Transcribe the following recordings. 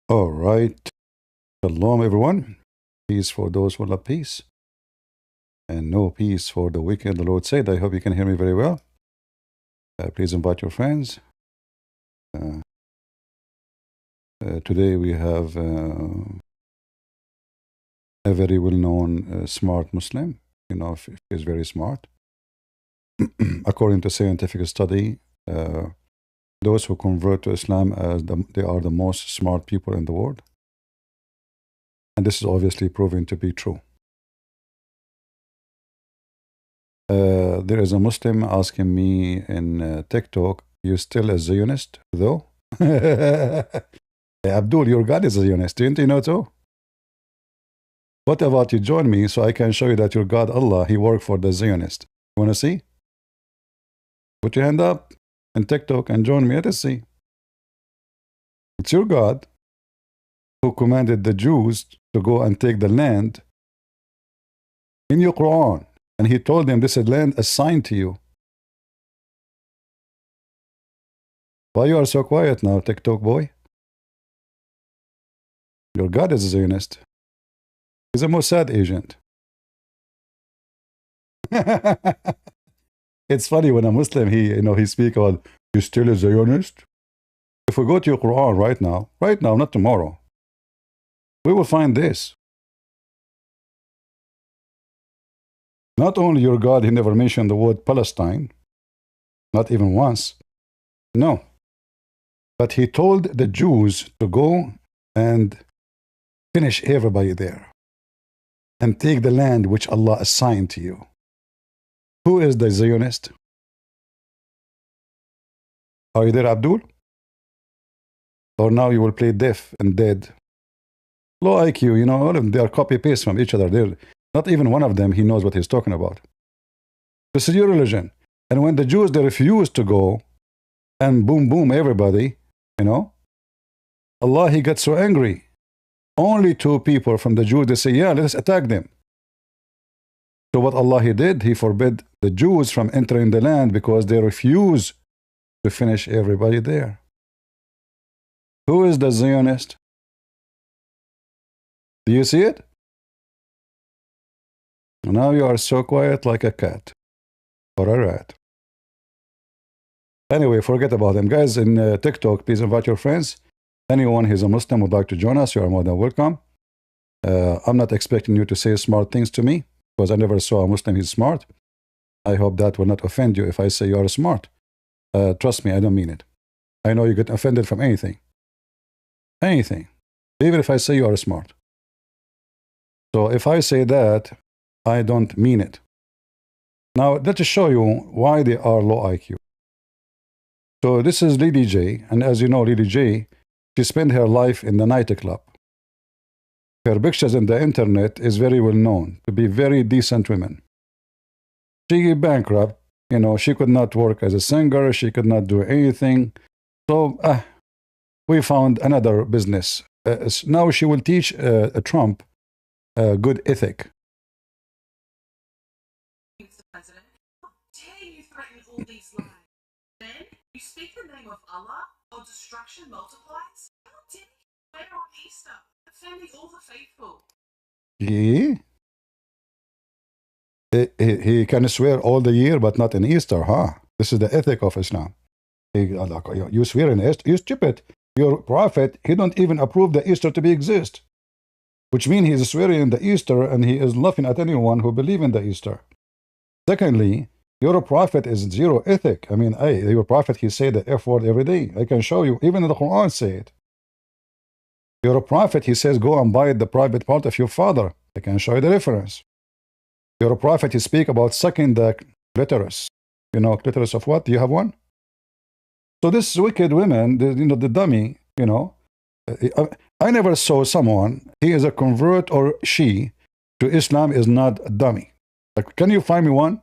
All right. Shalom, everyone. Peace for those who love peace, and no peace for the wicked, the Lord said. I hope you can hear me very well. Please invite your friends. Uh, Today we have a very well-known smart Muslim. You know, he's very smart. According to scientific study, those who convert to Islam they are the most smart people in the world. And this is obviously proven to be true. There is a Muslim asking me in TikTok, you still a Zionist, though? Abdul, your God is a Zionist, didn't you know too? What about you join me so I can show you that your God, Allah, he worked for the Zionist. You want to see? Put your hand up in TikTok and join me. Let us see. It's your God who commanded the Jews to go and take the land in your Quran. And he told them this is land assigned to you. Why you are so quiet now, TikTok boy? Your God is a Zionist. He's a Mossad agent. It's funny when a Muslim, he speak about, you still a Zionist? If we go to your Quran right now, not tomorrow, we will find this. Not only your God, he never mentioned the word Palestine, not even once. No. But he told the Jews to go and finish everybody there and take the land which Allah assigned to you. Who is the Zionist? Are you there, Abdul? Or now you will play deaf and dead? Low IQ, all of them, they are copy-paste from each other. They're, not even one of them, he knows what he's talking about. This is your religion. And when the Jews, they refused to go, and boom, boom, everybody, Allah, he got so angry. Only two people from the Jews, they say, yeah, let us attack them. So what Allah, he did, he forbid the Jews from entering the land because they refuse to finish everybody there. Who is the Zionist? Do you see it? Now you are so quiet like a cat or a rat. Anyway, forget about them. Guys, in TikTok, please invite your friends. Anyone who's a Muslim would like to join us, you are more than welcome. I'm not expecting you to say smart things to me because I never saw a Muslim who's smart. I hope that will not offend you if I say you are smart. Trust me, I don't mean it. I know you get offended from anything. Anything. Even if I say you are smart. So if I say that, I don't mean it. Now, let us show you why they are low IQ. So this is Lilly Jay, and as you know, Lilly Jay, she spent her life in the nightclub. Her pictures in the internet is very well known to be very decent women. She bankrupt, she could not work as a singer, she could not do anything. So we found another business. Now she will teach Trump good ethic. Mr. President, how dare you threaten all these lies? Then you speak the name of Allah, or destruction multiplies? How dare you swear on Easter, offending all the faithful? He can swear all the year, but not in Easter, huh? This is the ethic of Islam. You swear in Easter? You stupid. Your prophet, he don't even approve the Easter to be exist. Which means he is swearing in the Easter and he is laughing at anyone who believe in the Easter. Secondly, your prophet is zero ethic. I mean, your prophet, he say the F word every day. I can show you. Even in the Quran say it. Your prophet, he says, go and buy the private part of your father. I can show you the reference. Your prophet, he speak about sucking the clitoris. Clitoris of what? Do you have one? So this wicked women, the dummy, I never saw someone, he is a convert or she to Islam is not a dummy. Like, can you find me one?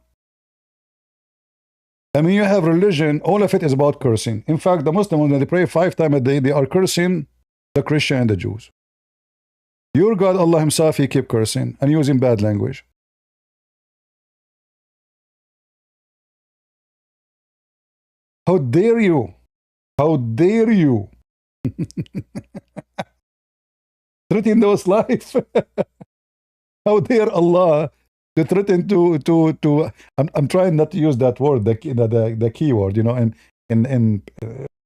I mean, you have religion, all of it is about cursing. In fact, the Muslims, when they pray 5 times a day, they are cursing the Christian and the Jews. Your God, Allah himself, he keep cursing and using bad language. How dare you? How dare you? threaten those life. How dare Allah to threaten to I'm trying not to use that word, the keyword, you know, and in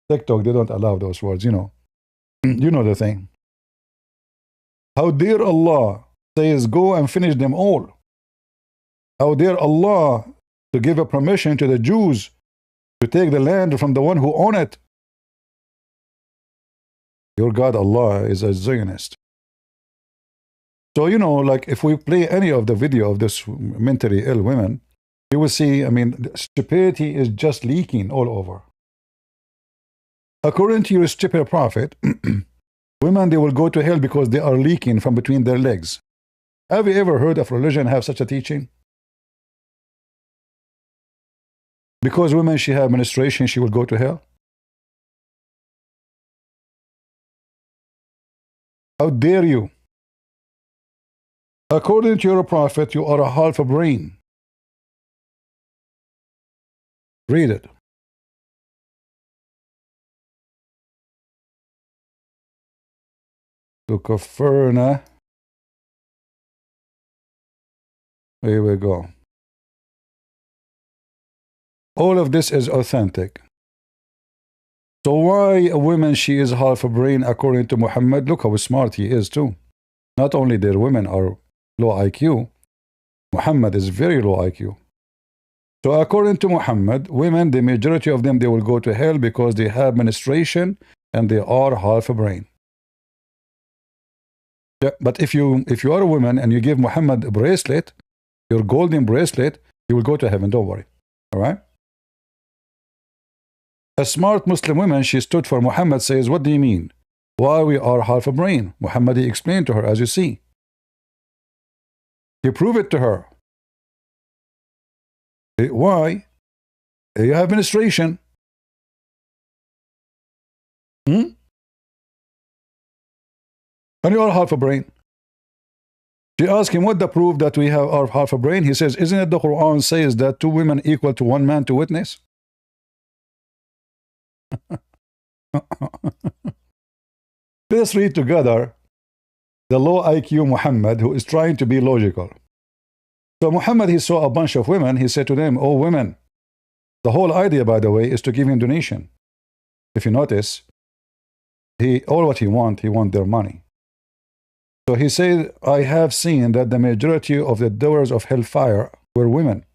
TikTok they don't allow those words, you know. You know the thing. How dare Allah says go and finish them all. How dare Allah to give a permission to the Jews to take the land from the one who own it. Your God Allah is a Zionist. So, you know, like if we play any of the video of this mentally ill women, you will see, I mean, stupidity is just leaking all over. According to your stupid prophet, women, they will go to hell because they are leaking from between their legs. Have you ever heard of religion have such a teaching? Because women, she have menstruation, she will go to hell? How dare you? According to your prophet, you are a half a brain. Read it. To Kafirna. Here we go. All of this is authentic. So why a woman, she is half a brain according to Muhammad? Look how smart he is too. Not only their women are low IQ, Muhammad is very low IQ. So according to Muhammad, women, the majority of them, they will go to hell because they have menstruation and they are half a brain. Yeah, but if you are a woman and you give Muhammad a bracelet, your golden bracelet, you will go to heaven, don't worry. All right? A smart Muslim woman, she stood for Muhammad, says, what do you mean? Why we are half a brain? Muhammad, he explained to her, as you see. He proved it to her. Why? You have menstruation. And you are half a brain. She asked him, what the proof that we have our half a brain? He says, isn't it the Quran says that 2 women equal to 1 man to witness? Let's read together the low IQ Muhammad, who is trying to be logical. So Muhammad, he saw a bunch of women. He said to them, oh women, the whole idea, by the way, is to give him donation. If you notice, all what he want their money. So he said, I have seen that the majority of the doers of hellfire were women.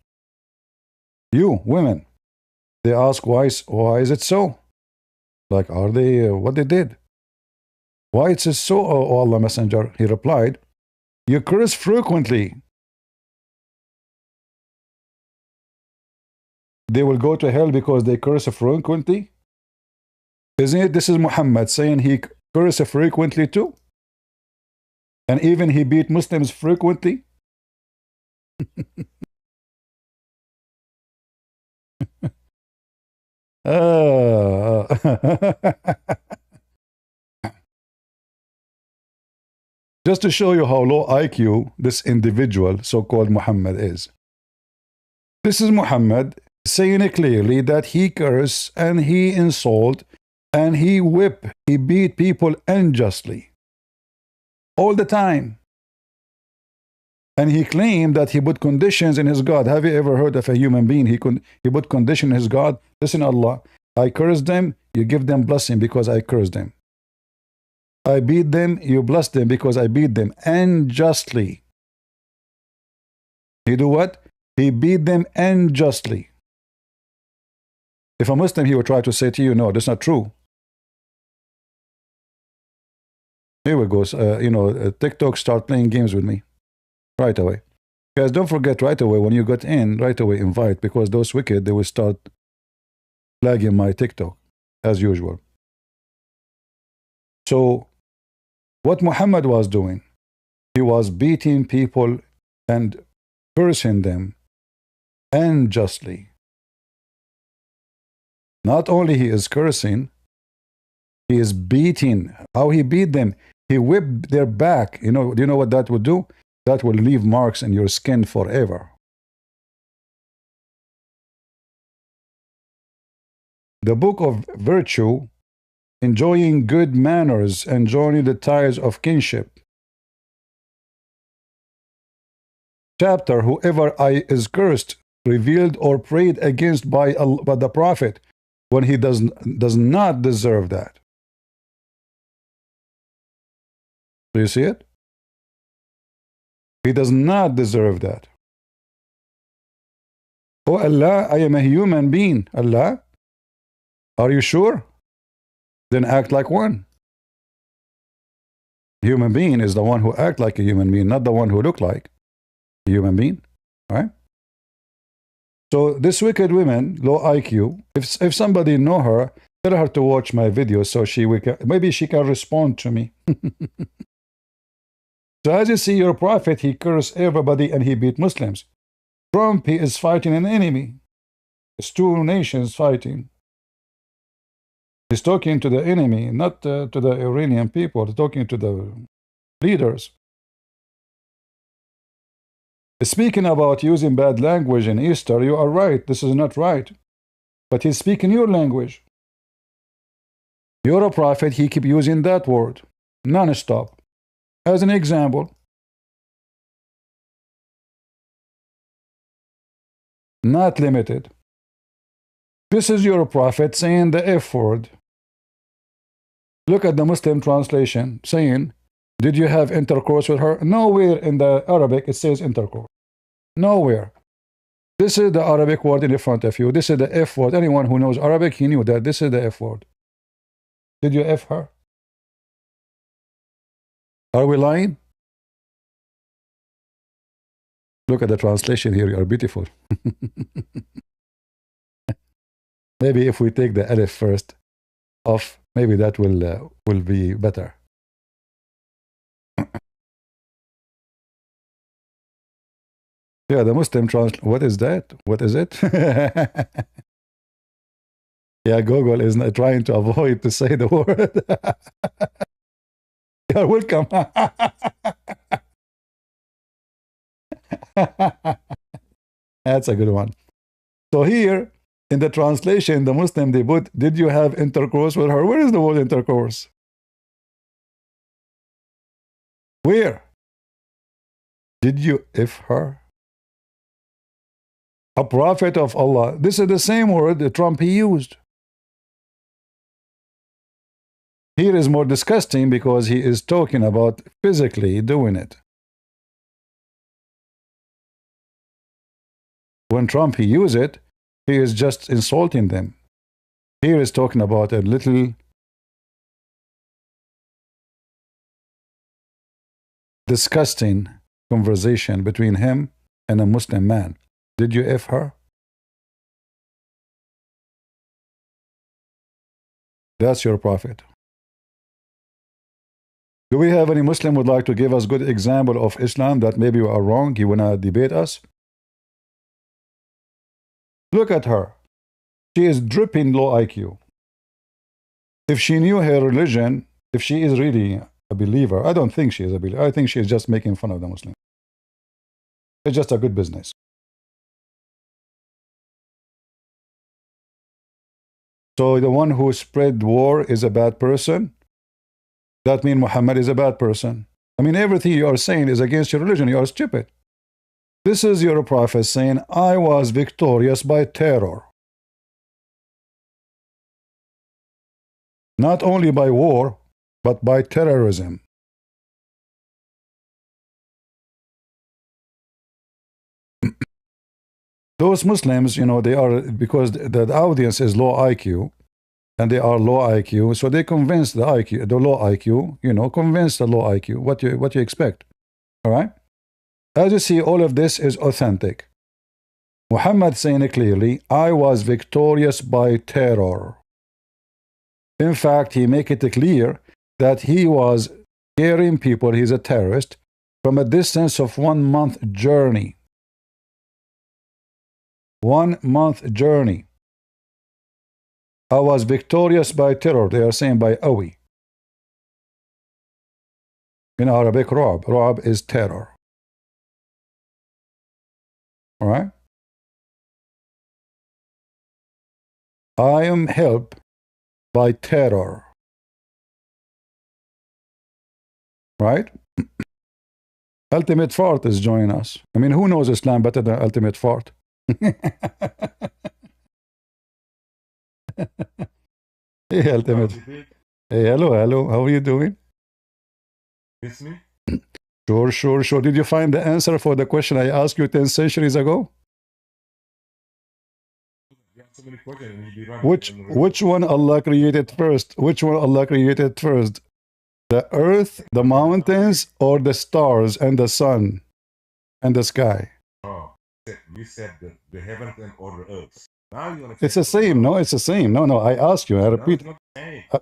You, women. They ask, why is it so? Like, are they, what they did? Why it is so, O Allah Messenger? He replied, you curse frequently. They will go to hell because they curse frequently? Isn't it? This is Muhammad saying he curses frequently too? And even he beat Muslims frequently? Just to show you how low IQ this individual, so-called Muhammad, is. This is Muhammad saying it clearly that he cursed and he insult and he whip, he beat people unjustly. All the time. And he claimed that he put conditions in his God. Have you ever heard of a human being? He put condition in his God. Listen, Allah, I curse them, you give them blessing because I curse them. I beat them, you bless them because I beat them unjustly. He do what? He beat them unjustly. If a Muslim, he would try to say to you, no, that's not true. Here we go. TikTok start playing games with me right away. Guys, don't forget right away when you get in, right away invite, because those wicked, they will start flagging my TikTok as usual. So what Muhammad was doing, he was beating people and cursing them unjustly. Not only he is cursing, he is beating. How he beat them? He whipped their back. Do you know what that would do? That will leave marks in your skin forever. The book of virtue enjoying good manners, and joining the ties of kinship. Chapter, whoever is cursed, revealed, or prayed against by the Prophet, when he does not deserve that. Do you see it? He does not deserve that. Oh Allah, I am a human being. Allah, are you sure? Then act like one. Human being is the one who act like a human being, not the one who look like a human being. Right? So this wicked woman, low IQ, if somebody know her, tell her to watch my video so maybe she can respond to me. So as you see, your prophet, he cursed everybody and he beat Muslims. Trump, he is fighting an enemy. It's two nations fighting. He's talking to the enemy, not to the Iranian people. He's talking to the leaders. Speaking about using bad language in Easter, you are right. This is not right. But he's speaking your language. You're a prophet. He keep using that word non-stop. As an example, not limited. This is your prophet saying the F word. Look at the Muslim translation saying, did you have intercourse with her? Nowhere in the Arabic it says intercourse. Nowhere. This is the Arabic word in front of you. This is the F word. Anyone who knows Arabic, he knew that this is the F word. Did you F her? Are we lying? Look at the translation here. You are beautiful. Maybe if we take the alif first off, maybe that will be better. Yeah, the Muslim translation. What is that? What is it? Yeah, Google is not trying to avoid to say the word. You're welcome. That's a good one. So here, in the translation, the Muslim, they put, did you have intercourse with her? Where is the word intercourse? Where? Did you F her? A prophet of Allah. This is the same word that Trump he used. Here is more disgusting because he is talking about physically doing it. When Trump he use it, he is just insulting them. Here is talking about a little disgusting conversation between him and a Muslim man. Did you F her? That's your prophet. Do we have any Muslim would like to give us good example of Islam that maybe we are wrong? He wanna debate us? Look at her. She is dripping low IQ. If she knew her religion, if she is really a believer, I don't think she is a believer. I think she is just making fun of the Muslims. It's just a good business. So the one who spread war is a bad person? That means Muhammad is a bad person. I mean, everything you are saying is against your religion. You are stupid. This is your prophet saying, I was victorious by terror. Not only by war, but by terrorism. Those Muslims, you know, they are, because the audience is low IQ, and they are low IQ, so they convince the IQ, the low IQ, you know, convince the low IQ what you expect. All right? As you see, all of this is authentic. Muhammad saying it clearly, I was victorious by terror. In fact, he make it clear that he was scaring people, he's a terrorist, from a distance of 1 month journey. 1 month journey. I was victorious by terror. They are saying by awi. In Arabic, ra'b. Ra'b is terror. All right? I am helped by terror. right? Ultimate Fart is joining us. I mean, who knows Islam better than Ultimate Fart? Hey, Ultimate. Hey, hello. How are you doing? It's me? Sure. Did you find the answer for the question I asked you 10 centuries ago? You have so many questions and you'll be running. Which one Allah created first? Which one Allah created first? The earth, the mountains, or the stars and the sun and the sky? Oh, you said the heavens and or the earth. Now you want to It's the same. No, it's the same. No, I ask you. I repeat.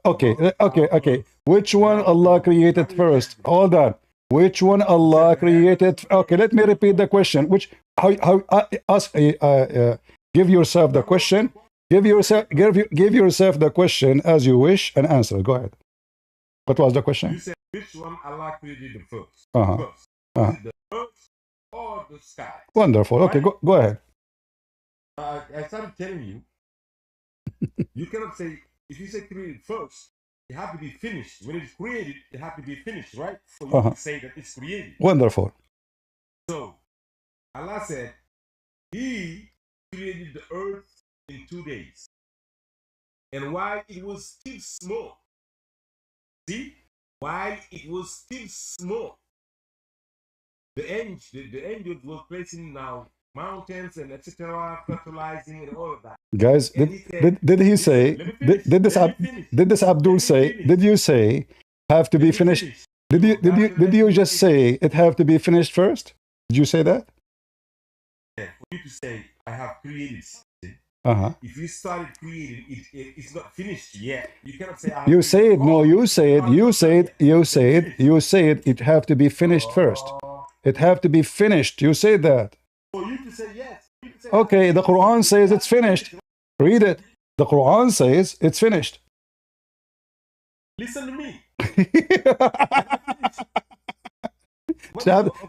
Okay. Which one Allah created first? Hold on. Which one Allah created? Okay, let me repeat the question. Give yourself the question. Give yourself the question as you wish and answer. Go ahead. What was the question? You said which one Allah created the first? First. Is it the earth or the sky? Wonderful. Right? Okay, go ahead. I started telling you, you cannot say, if you say created first, it has to be finished. When it's created, it has to be finished, right? For you to say that it's created. Wonderful. So, Allah said, He created the earth in 2 days. And while it was still small, see, while it was still small, the angels were placing now mountains and etc., fertilizing and all of that. Guys, did he say? Did this Abdul say? Did you say have to be finished? Did you just say it have to be finished first? Did you say that? Yeah, for you to say I have created something. If you started creating it, it's not finished yet. You cannot say I have you say it. No, you say it. You say it. It have to be finished first. It have to be finished. You say that. For you to say yes. Okay, the Quran says it's finished. Read it. The Quran says it's finished. Listen to me.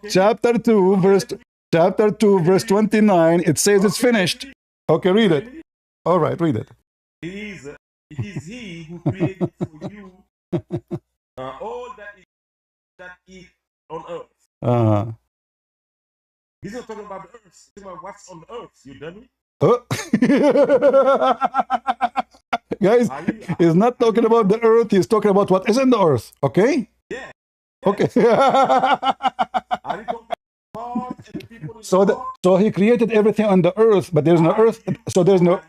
Chapter 2, verse 29, it says it's finished. Okay, read it. All right, read it. It is He who created for you all that is on earth. He's not talking about the earth. He's talking about what's on the earth. You dummy. Guys, he's not talking about the earth. He's talking about what is in the earth. Okay? Yeah. Okay. So he created everything on the earth, but there's no earth. So there is no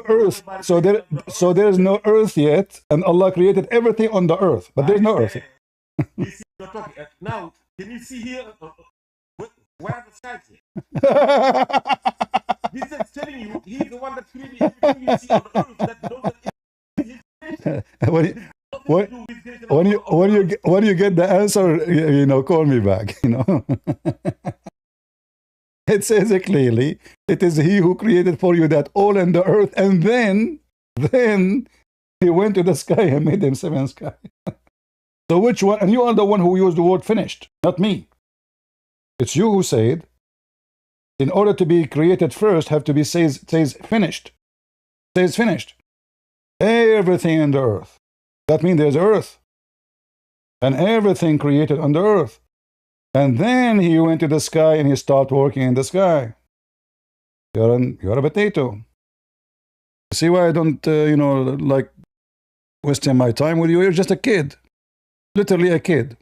earth. So there is no earth yet, and Allah created everything on the earth, but there's no earth. Now, can you see here? Where are the skies here? This is telling you He's the one that created everything you see on the earth. When you get the answer, call me back. It says it clearly. It is He who created for you that all in the earth, and then He went to the sky and made them seven sky. So which one? And you are the one who used the word finished, not me. It's you who said, in order to be created first, have to be says finished. Says finished. Everything in the earth. That means there's earth. And everything created on the earth. And then He went to the sky and He started working in the sky. You're a potato. See why I don't, like wasting my time with you? You're just a kid. Literally a kid.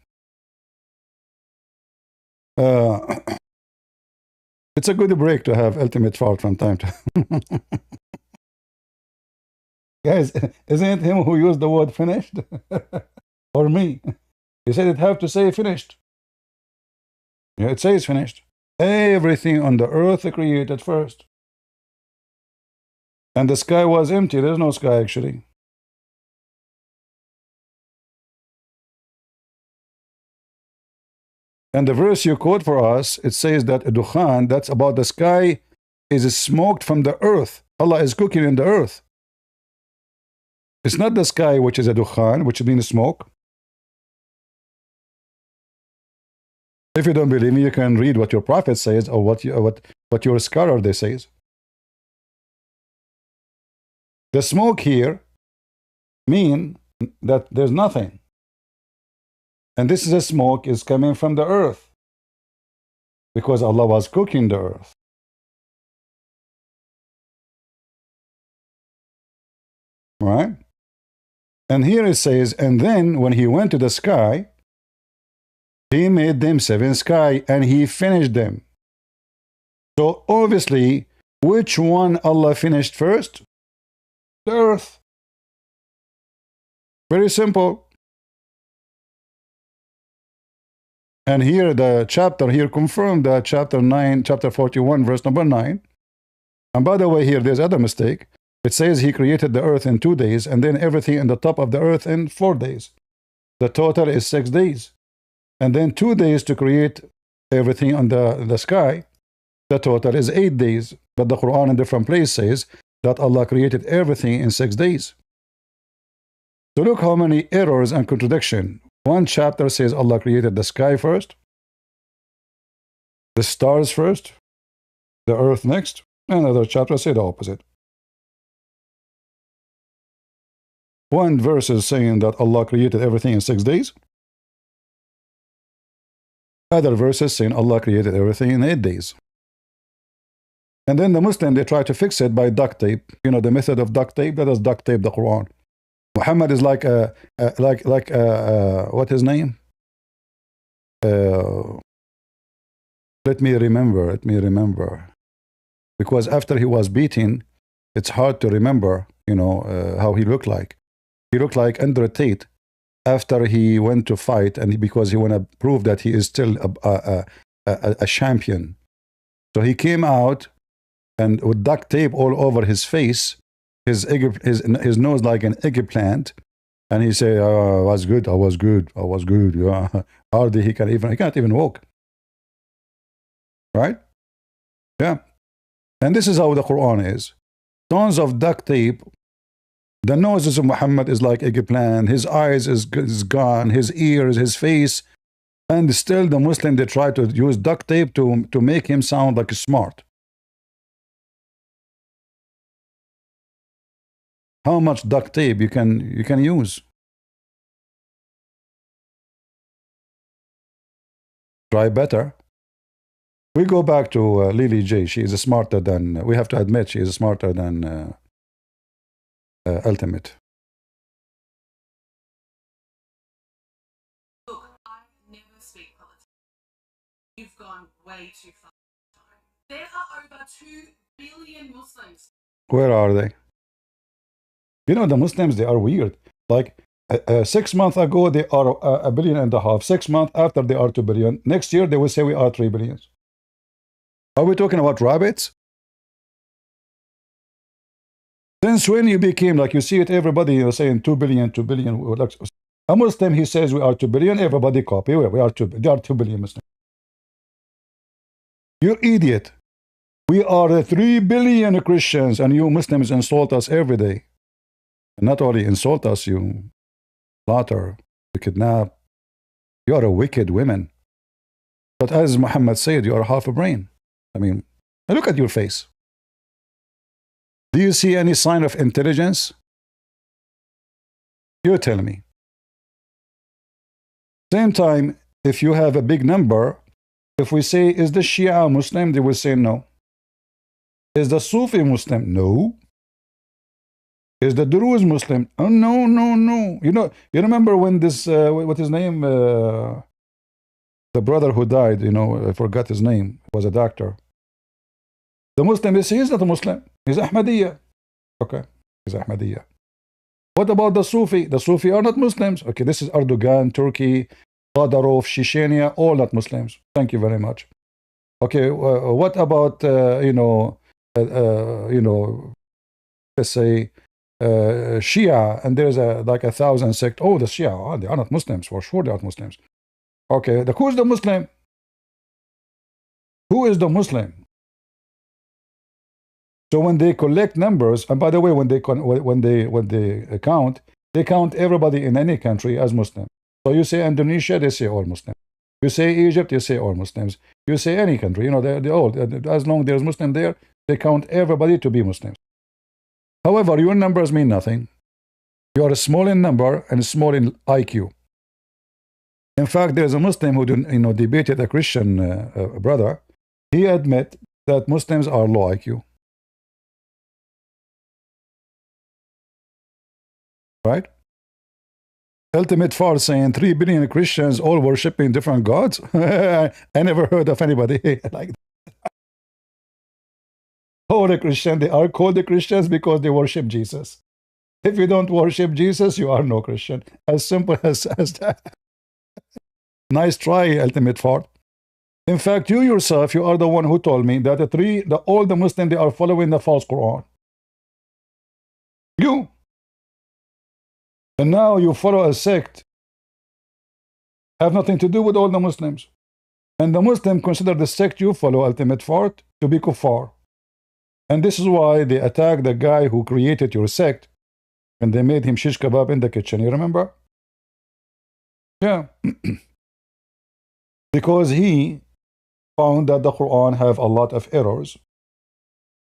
It's a good break to have ultimate fart from time to time. Guys, isn't it him who used the word finished? Or me? He said it have to say finished. Yeah, it says finished. Everything on the earth created first. And the sky was empty. There's no sky actually. And the verse you quote for us, it says that a dukhan, that's about the sky, is smoked from the earth. Allah is cooking in the earth. It's not the sky which is a dukhan, which means smoke. If you don't believe me, you can read what your prophet says or what your scholar they says. The smoke here mean that there's nothing. And this is a smoke is coming from the earth, because Allah was cooking the earth. Right? And here it says, and then when he went to the sky, he made them 7 sky and he finished them. So obviously, which one Allah finished first? The earth. Very simple. And here the chapter here confirmed that chapter 9, chapter 41, verse number 9. And by the way, here there's other mistake. It says he created the earth in 2 days and then everything in the top of the earth in 4 days. The total is 6 days. And then 2 days to create everything on the sky. The total is 8 days. But the Quran in different places says that Allah created everything in 6 days. So look how many errors and contradiction. One chapter says Allah created the sky first, the stars first, the earth next. Another chapter says the opposite. One verse is saying that Allah created everything in 6 days. Other verses saying Allah created everything in 8 days. And then the Muslim, they try to fix it by duct tape. You know the method of duct tape? That is duct tape the Quran. Muhammad is like what his name? Let me remember. Because after he was beaten, it's hard to remember, you know, how he looked like. He looked like Andrew Tate after he went to fight, and because he want to prove that he is still a champion. So he came out and with duct tape all over his face, his nose like an eggplant, and he said, "I was good. Yeah, hardly he can't even walk." Right? Yeah. And this is how the Quran is. Tons of duct tape. The noses of Muhammad is like eggplant. His eyes is gone. His ears, his face, and still the Muslim, they try to use duct tape to make him sound like smart. How much duct tape you can use? Try better. We go back to Lilly Jay. She is smarter than, we have to admit, she is smarter than Ultimate. Look, I never speak politics. You've gone way too far. There are over 2 billion Muslims. Where are they? You know, the Muslims, they are weird. Like 6 months ago, they are 1.5 billion. 6 months after, they are 2 billion. Next year, they will say we are 3 billion. Are we talking about rabbits? Since when you became, like you see it, everybody is saying 2 billion, 2 billion. Like, a Muslim, he says we are 2 billion, everybody copy. We are 2 billion. They are 2 billion Muslims. You're idiot. We are 3 billion Christians, and you Muslims insult us every day. And not only insult us, you slaughter, you kidnap. You are a wicked woman. But as Muhammad said, you are half a brain. I mean, look at your face. Do you see any sign of intelligence? You tell me. Same time, if you have a big number, if we say, is the Shia Muslim? They will say no. Is the Sufi Muslim? No. Is the Druze Muslim? Oh, no, no, no. You know, you remember when this, what his name? The brother who died, you know, I forgot his name, was a doctor. The Muslim, they say he's not a Muslim. He's Ahmadiyya. Okay, he's Ahmadiyya. What about the Sufi? The Sufi are not Muslims. Okay, this is Erdogan, Turkey, Qadarov, Chechnya, all not Muslims. Thank you very much. Okay, what about, let's say, Shia, and there's like 1,000 sect. Oh, the Shia, they are not Muslims. For sure they are not Muslims. Okay, who's the Muslim? Who is the Muslim? So when they collect numbers, and by the way, when they count, they count everybody in any country as Muslim. So you say Indonesia, they say all Muslims. You say Egypt, you say all Muslims. You say any country, you know, they all, as long as there's Muslim there, they count everybody to be Muslims. However, your numbers mean nothing. You are small in number and small in IQ. In fact, there's a Muslim who debated a Christian brother. He admit that Muslims are low IQ. Right? Ultimate Far saying 3 billion Christians all worshiping different gods. I never heard of anybody like that. Oh, the Christian, they are called the Christians because they worship Jesus. If you don't worship Jesus, you are no Christian. As simple as that. Nice try, Ultimate Far. In fact, you yourself, you are the one who told me that all the Muslims, they are following the false Quran. You. And now you follow a sect. Have nothing to do with all the Muslims. And the Muslims consider the sect you follow, Ultimate Fart, to be kuffar. And this is why they attacked the guy who created your sect, and they made him shish kebab in the kitchen. You remember? Yeah. Because he found that the Quran have a lot of errors.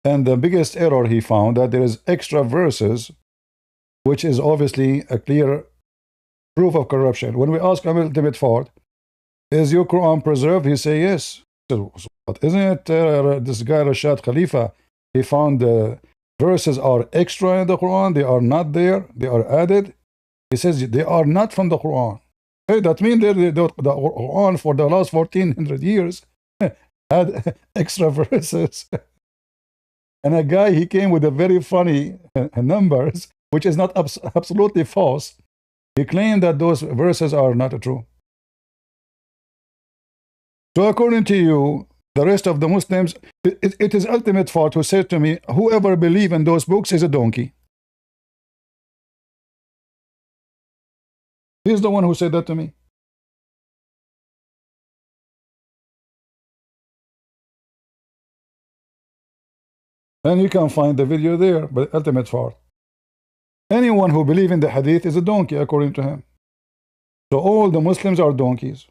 And the biggest error he found that there is extra verses, which is obviously a clear proof of corruption. When we ask him Ultimate Fart, is your Quran preserved? He say yes. So, but isn't it this guy Rashad Khalifa? He found the verses are extra in the Quran. They are not there. They are added. He says they are not from the Quran. Hey, that means the Quran for the last 1400 years had extra verses. And a guy, he came with a very funny numbers, which is not absolutely false. He claimed that those verses are not true. So according to you, the rest of the Muslims, it is Ultimate Fart who said to me, whoever believes in those books is a donkey. He's the one who said that to me. And you can find the video there, but Ultimate Fart. Anyone who believes in the hadith is a donkey, according to him. So all the Muslims are donkeys.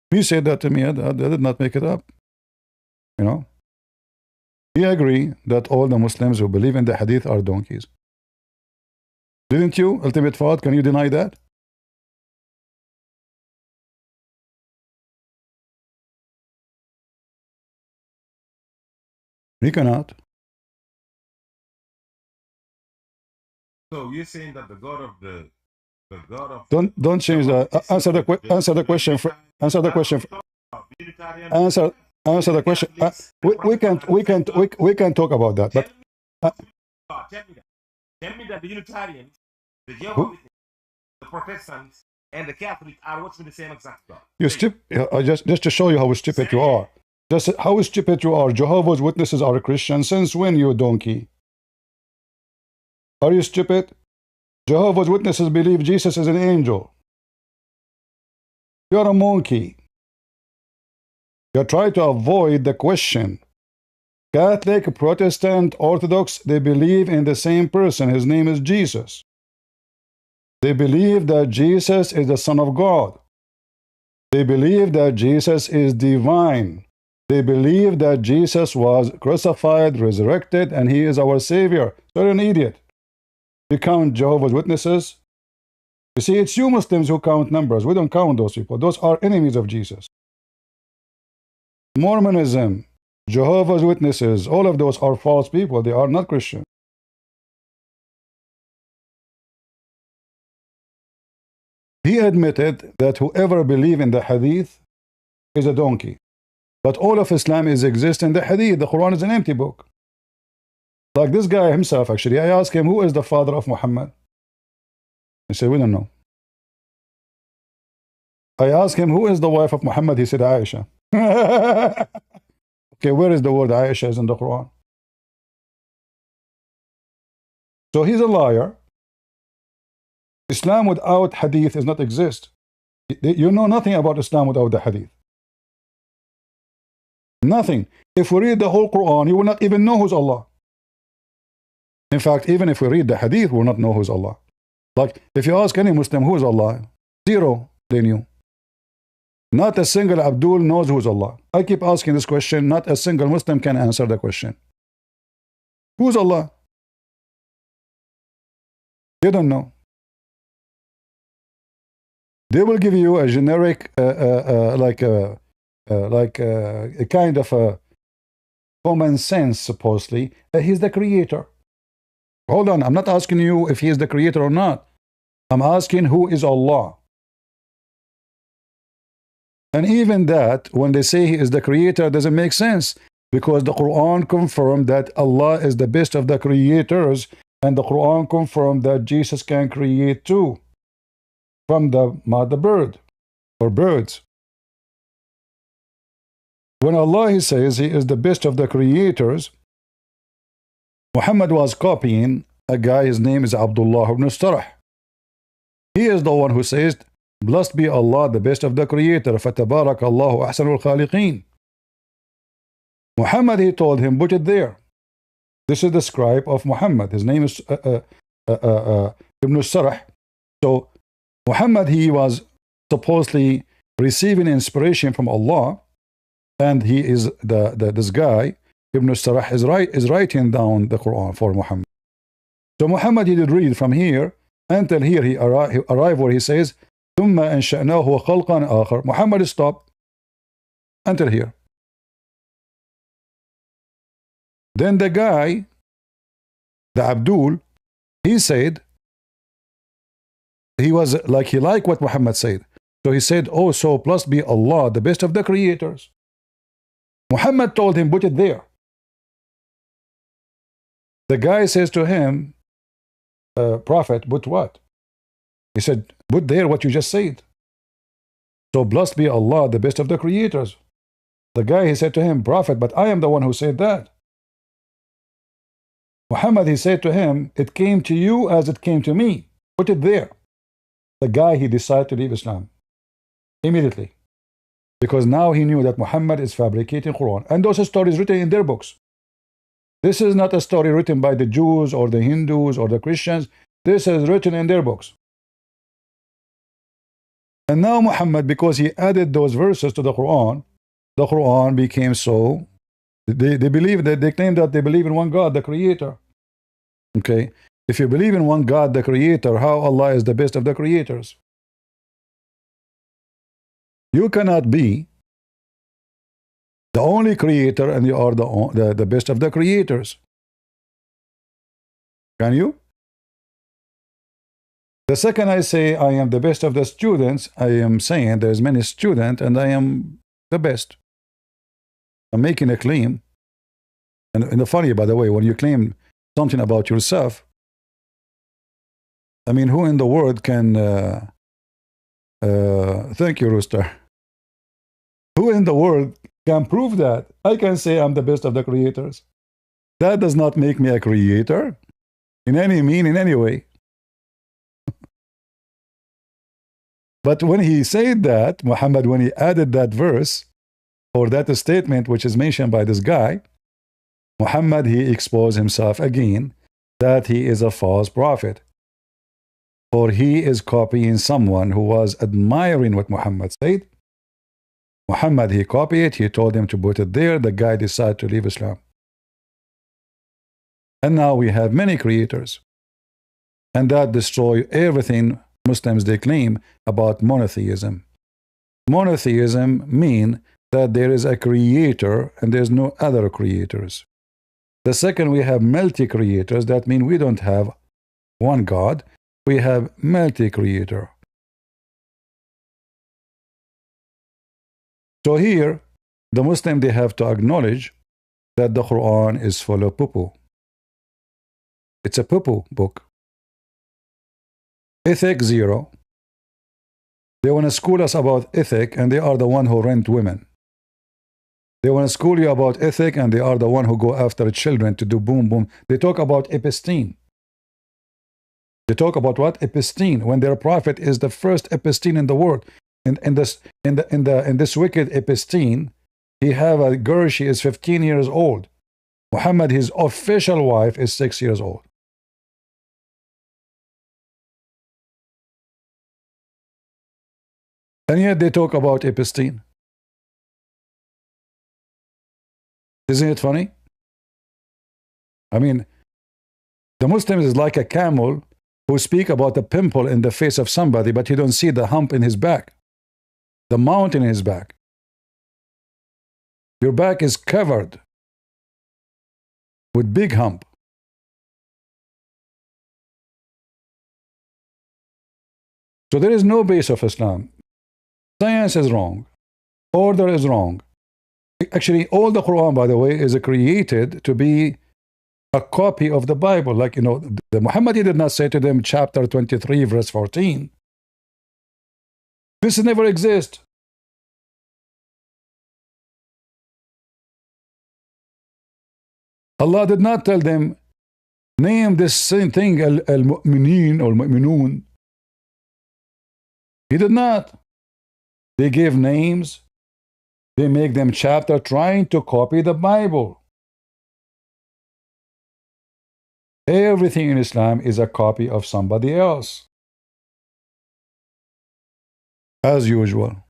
He said that to me. I did not make it up. You know? He agreed that all the Muslims who believe in the hadith are donkeys. Didn't you, Ultimate Fard? Can you deny that? He cannot. So you're saying that the God of don't change that. Answer the question. Answer the question. Answer the question. Answer the question. We can talk about that. But tell me that the Unitarians, the Jehovah's Witnesses, the Protestants, and the Catholics are worshiping the same exact God. You stupid. Just to show you how stupid you are. Just how stupid you are. Jehovah's Witnesses are Christians. Since when, you donkey? Are you stupid? Jehovah's Witnesses believe Jesus is an angel. You're a monkey. You try to avoid the question. Catholic, Protestant, Orthodox, they believe in the same person. His name is Jesus. They believe that Jesus is the Son of God. They believe that Jesus is divine. They believe that Jesus was crucified, resurrected, and he is our Savior. You're an idiot. You count Jehovah's Witnesses. You see, it's you Muslims who count numbers. We don't count those people. Those are enemies of Jesus. Mormonism, Jehovah's Witnesses, all of those are false people. They are not Christian. He admitted that whoever believes in the Hadith is a donkey. But all of Islam exists in the Hadith. The Quran is an empty book. Like this guy himself, actually. I asked him, who is the father of Muhammad? He said, we don't know. I asked him, who is the wife of Muhammad? He said, Aisha. Okay, where is the word Aisha is in the Quran? So he's a liar. Islam without Hadith does not exist. You know nothing about Islam without the Hadith. Nothing. If we read the whole Quran, you will not even know who's Allah. In fact, even if we read the Hadith, we will not know who's Allah. Like, if you ask any Muslim who is Allah, zero, they knew. Not a single Abdul knows who's Allah. I keep asking this question, not a single Muslim can answer the question. Who's Allah? They don't know. They will give you a generic, like a kind of a common sense, supposedly. He's the creator. Hold on, I'm not asking you if he is the creator or not. I'm asking who is Allah. And even that, when they say he is the creator, doesn't make sense, because the Quran confirmed that Allah is the best of the creators, and the Quran confirmed that Jesus can create too from the mother bird or birds. When Allah he says he is the best of the creators, Muhammad was copying a guy, his name is Abdullah ibn Starah. He is the one who says, blessed be Allah, the best of the creator, فَتَبَارَكَ اللَّهُ أَحْسَنُ الْخَالِقِينَ. Muhammad, he told him, put it there. This is the scribe of Muhammad. His name is Ibn Sarah. So Muhammad, he was supposedly receiving inspiration from Allah, and he is this guy, Ibn Sarah, is writing down the Quran for Muhammad. So Muhammad, he did read from here until here he arrived where he says, ثُمَّ أَنشَأْنَاهُ خَلْقًا آخَرَ. Muhammad stopped until here. Then the guy, the Abdul, he said, he was like, he liked what Muhammad said. So he said, oh, so blessed be Allah, the best of the creators. Muhammad told him, put it there. The guy says to him, Prophet, put what? He said, put there what you just said. So blessed be Allah, the best of the creators. The guy, he said to him, Prophet, but I am the one who said that. Muhammad, he said to him, it came to you as it came to me. Put it there. The guy, he decided to leave Islam immediately, because now he knew that Muhammad is fabricating Quran, and those stories written in their books. This is not a story written by the Jews or the Hindus or the Christians. This is written in their books. And now Muhammad, because he added those verses to the Quran became so. They believe that, they claim that they believe in one God, the Creator. Okay, if you believe in one God, the Creator, how Allah is the best of the creators? You cannot be the only creator and you are the best of the creators. Can you? The second I say I am the best of the students, I am saying there's many students and I am the best. I'm making a claim. And the funny, by the way, when you claim something about yourself, I mean, who in the world can thank you, Rooster. Who in the world can prove that? I can say I'm the best of the creators. That does not make me a creator in any way. But when he said that, Muhammad, when he added that verse, or that statement which is mentioned by this guy, Muhammad, he exposed himself again that he is a false prophet. For he is copying someone who was admiring what Muhammad said. Muhammad, he copied it, he told him to put it there, the guy decided to leave Islam. And now we have many creators. And that destroys everything Muslims they claim about monotheism. Monotheism means that there is a creator and there's no other creators. The second, we have multi-creators. That means we don't have one God, we have multi-creator. So here, the Muslim, they have to acknowledge that the Quran is full of poo-poo. It's a poo-poo book. Ethic, zero. They want to school us about ethic, and they are the one who rent women. They want to school you about ethic, and they are the one who go after children to do boom, boom. They talk about episteme. They talk about what? Episteme, when their prophet is the first episteme in the world. In this wicked episteme, he have a girl, she is 15 years old. Muhammad, his official wife, is 6 years old. And yet they talk about episteme. Isn't it funny? I mean, the Muslims is like a camel who speak about a pimple in the face of somebody, but you don't see the hump in his back, the mountain in his back. Your back is covered with big hump. So there is no base of Islam. Science is wrong. Order is wrong. Actually, all the Quran, by the way, is created to be a copy of the Bible. Like, you know, the Muhammadi did not say to them, chapter 23, verse 14. This never exists. Allah did not tell them, name this same thing, al-mu'mineen or al-mu'minoon. He did not. They gave names. They make them chapter trying to copy the Bible. Everything in Islam is a copy of somebody else. As usual.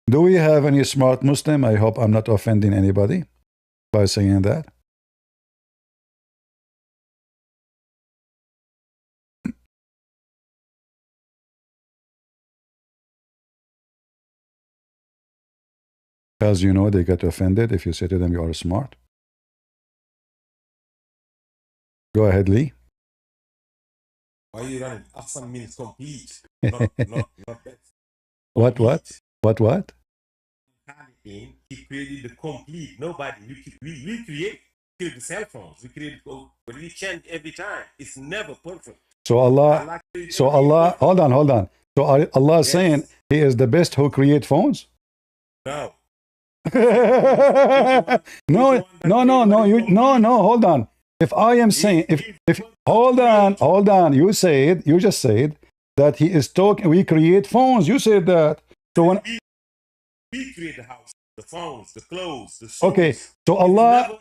Do we have any smart Muslim? I hope I'm not offending anybody by saying that. As you know, they get offended if you say to them you are smart. Go ahead, Lee. Why are you running? Ahsan means complete. Not that. What? He created the complete. Nobody. We create the cell phones. We create, but we change every time. It's never perfect. So Allah, hold on. So Allah is saying He is the best who create phones? No. No, hold on. If I am saying, if hold on, you just said that He is talking, we create phones. You said that. So when we create the house, the phones, the clothes, the shoes. Okay, so Allah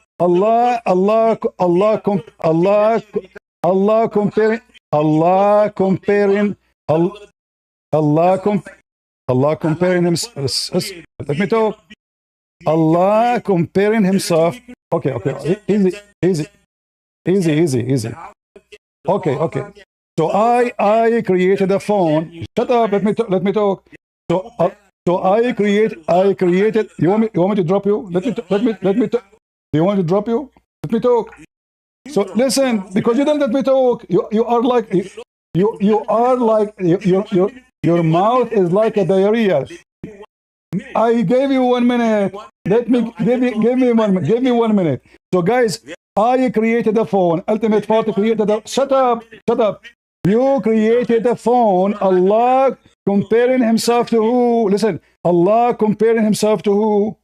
comparing Himself. Let me talk. Allah comparing Himself. Okay, easy. Okay. So I created a phone. Shut up. Let me talk. So I created. You want me to drop you? Let me talk. Do you want to drop you? Let me talk. So listen, because you don't let me talk. You are like your mouth is like a diarrhea. I gave you 1 minute. Give me 1 minute. So guys, I created a phone. Ultimate Party created a. Shut up. You created a phone. Allah comparing Himself to who? Listen, Allah comparing Himself to who?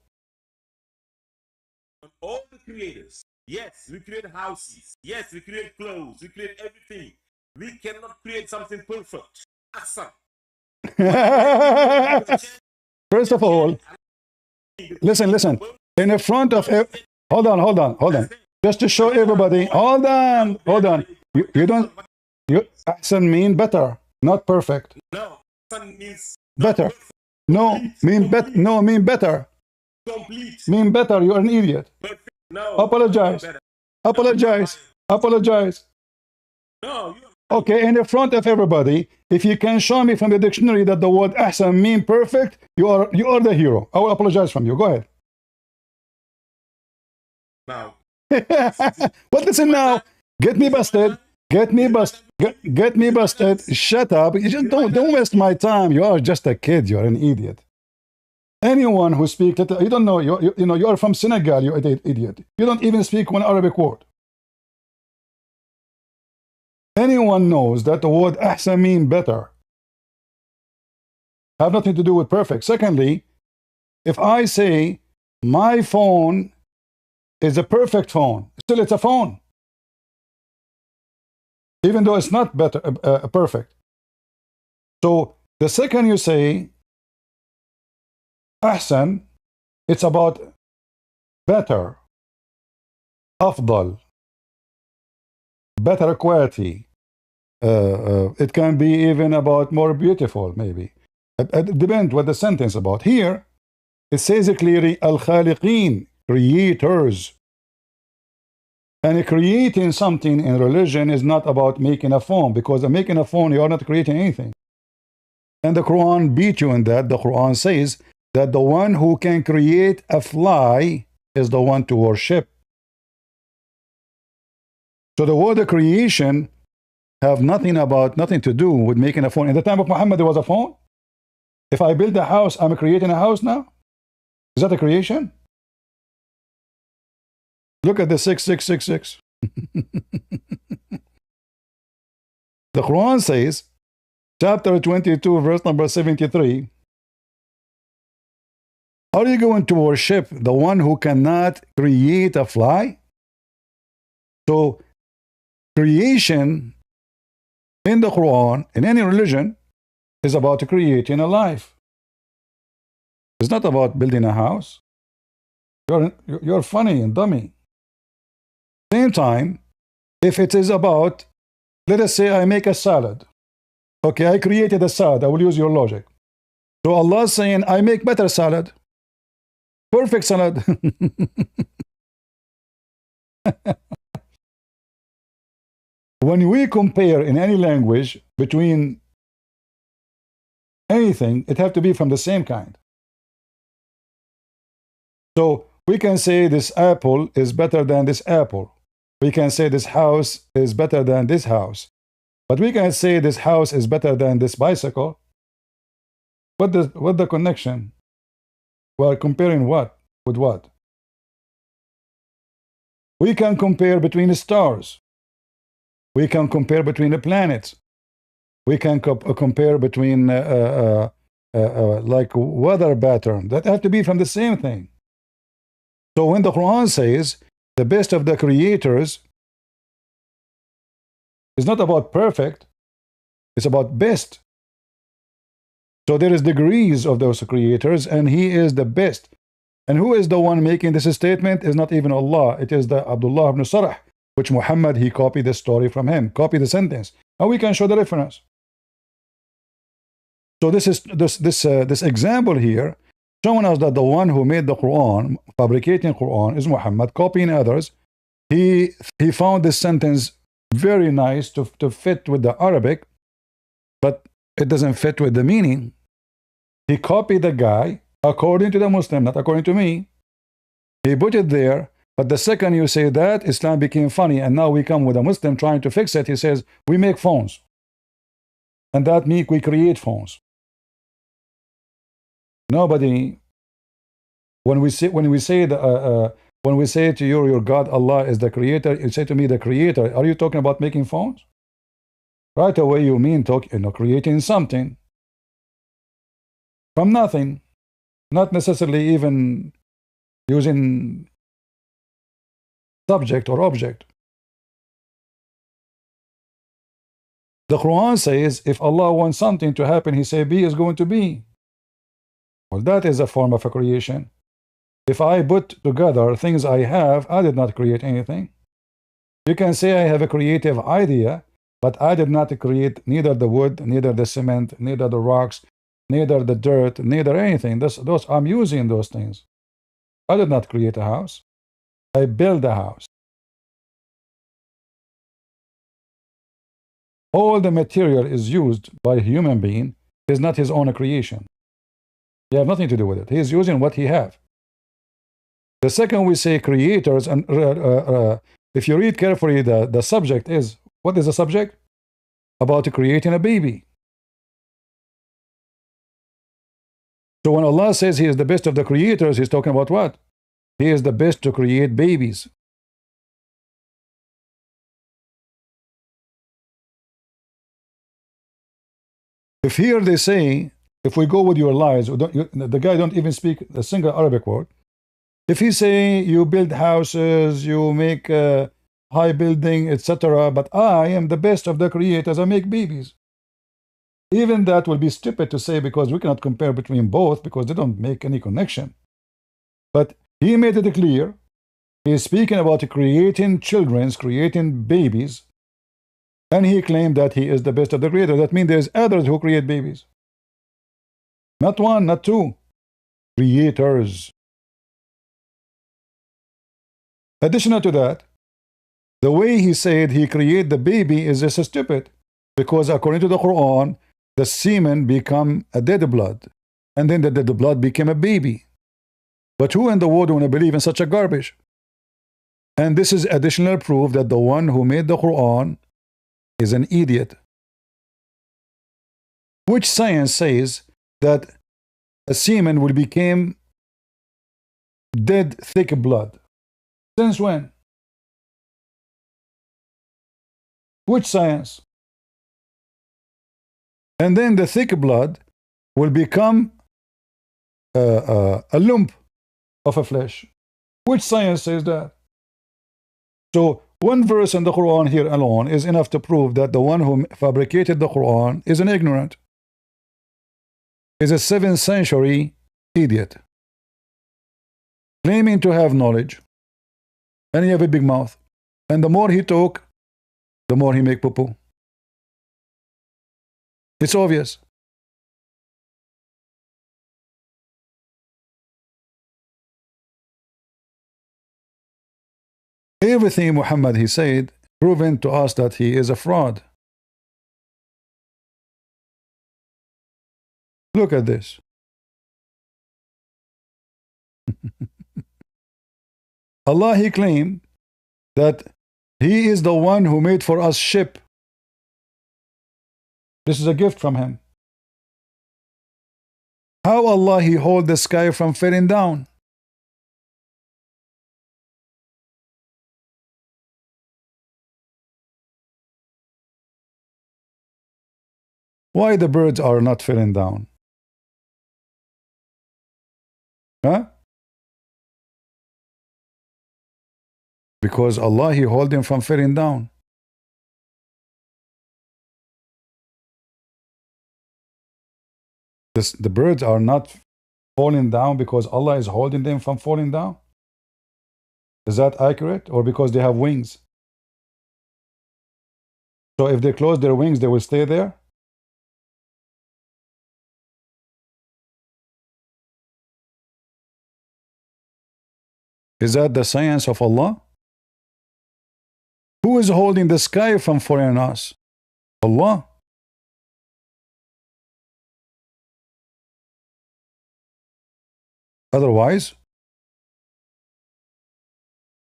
All the creators. Yes, we create houses. Yes, we create clothes. We create everything. We cannot create something perfect. Awesome. First of all, listen. In the front of hold on. Just to show everybody. Hold on. You don't. Ahsan mean better, not perfect. No, ahsan means better. No, mean better. Complete. Mean better. You're an idiot. Perfect. No. Apologize. No. Okay, in the front of everybody, if you can show me from the dictionary that the word ahsan mean perfect, you are the hero. I will apologize from you. Go ahead. Now. But listen now. Get me busted. Get me busted. Shut up. You just don't waste my time. You are just a kid. You're an idiot. Anyone who speaks, you don't know. You are from Senegal. You idiot. You don't even speak one Arabic word. Anyone knows that the word ahsan mean better. Have nothing to do with perfect. Secondly, if I say my phone is a perfect phone, still it's a phone. Even though it's not better, perfect. So the second you say ahsan, it's about better, afdal, better quality. It can be even about more beautiful, maybe. It depends what the sentence about. Here, it says clearly, al-khaliqeen, creators. And creating something in religion is not about making a phone, because making a phone, you are not creating anything. And the Quran beat you in that. The Quran says that the one who can create a fly is the one to worship. So the word creation have nothing to do with making a phone. In the time of Muhammad, there was a phone. If I build a house, I'm creating a house now. Is that a creation? Look at the 6666. The Quran says, chapter 22, verse number 73. Are you going to worship the one who cannot create a fly? So, creation in the Quran, in any religion, is about creating a life. It's not about building a house. You're funny and dummy. Same time, if it is about, let us say I make a salad. Okay, I created a salad. I will use your logic. So Allah is saying, I make better salad. Perfect salad. When we compare in any language between anything, it has to be from the same kind. So we can say this apple is better than this apple. We can say this house is better than this house. But we can say this house is better than this bicycle. What the connection? Well, comparing what with what? We can compare between the stars. We can compare between the planets. We can compare between like weather pattern. That have to be from the same thing. So when the Quran says the best of the creators, it's not about perfect, it's about best. So there is degrees of those creators, and he is the best. And who is the one making this statement? Is not even Allah. It is the Abdullah ibn Sarh, which Muhammad, he copied the story from him, copied the sentence. And we can show the reference. So this is this example here, showing us that the one who made the Quran, fabricating Quran, is Muhammad, copying others. He found this sentence very nice to fit with the Arabic, but it doesn't fit with the meaning. He copied the guy according to the Muslim, not according to me. He put it there, but the second you say that, Islam became funny, and now we come with a Muslim trying to fix it. He says, we make phones. And that means we create phones. Nobody, when we say to you, your God, Allah is the creator, you say to me, the creator, are you talking about making phones? Right away you mean creating something from nothing, not necessarily even using subject or object. The Quran says if Allah wants something to happen, he say be is going to be. Well, that is a form of a creation. If I put together things I have, I did not create anything. You can say I have a creative idea, but I did not create neither the wood, neither the cement, neither the rocks, neither the dirt, neither anything. Those I'm using those things. I did not create a house. I built a house. All the material is used by a human being is not his own creation. He have nothing to do with it. He is using what he have. The second we say creators, and if you read carefully, the subject is, what is the subject? About creating a baby. So when Allah says he is the best of the creators, he's talking about what? He is the best to create babies. If here they say, if we go with your lies, the guy don't even speak a single Arabic word. If he say you build houses, you make high building, etc., but I am the best of the creators, I make babies. Even that will be stupid to say, because we cannot compare between both, because they don't make any connection. But he made it clear. He is speaking about creating children, creating babies, and he claimed that he is the best of the creators. That means there's others who create babies. Not one, not two. Creators. Additional to that, The way he said he created the baby is just stupid, because according to the Quran, the semen become a dead blood, and then the dead blood became a baby. But who in the world want to believe in such a garbage? And this is additional proof that the one who made the Quran is an idiot. Which science says that a semen will become dead thick blood? Since when? Which science? And then the thick blood will become a lump of a flesh. Which science says that? So one verse in the Quran here alone is enough to prove that the one who fabricated the Quran is an ignorant, is a 7th century idiot, claiming to have knowledge, and he have a big mouth. And the more he talk, the more he make poo-poo. It's obvious. Everything Muhammad he said proven to us that he is a fraud. Look at this. Allah he claimed that he is the one who made for us ship. This is a gift from him. How Allah he hold the sky from falling down? Why the birds are not falling down? Huh? Because Allah he hold them from falling down. The birds are not falling down because Allah is holding them from falling down? Is that accurate? Or because they have wings? So if they close their wings, they will stay there? Is that the science of Allah? Who is holding the sky from falling on us? Allah. Otherwise,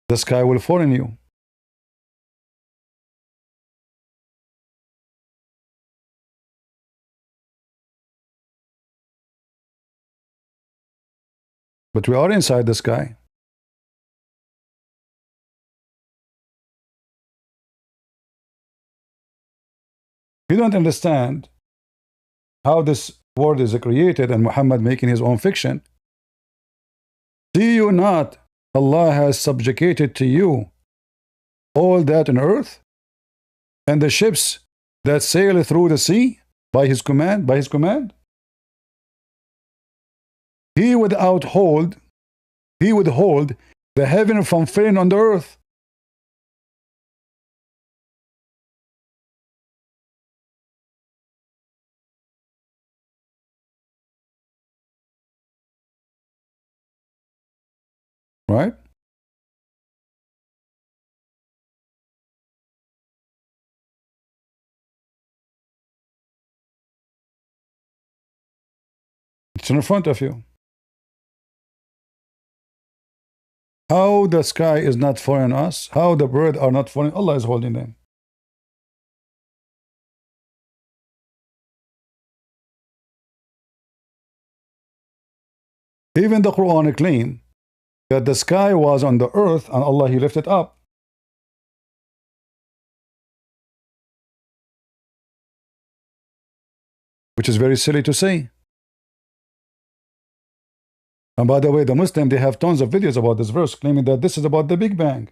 the sky will fall on you. But we are inside the sky. You don't understand how this world is created and Muhammad making his own fiction. See you not, Allah has subjugated to you all that on earth, and the ships that sail through the sea by his command, He would hold the heaven from falling on the earth. Right? It's in front of you. How the sky is not falling on us, how the birds are not falling, Allah is holding them. Even the Quran claims that the sky was on the earth and Allah he lifted up. Which is very silly to say. And by the way, the Muslims, they have tons of videos about this verse claiming that this is about the Big Bang.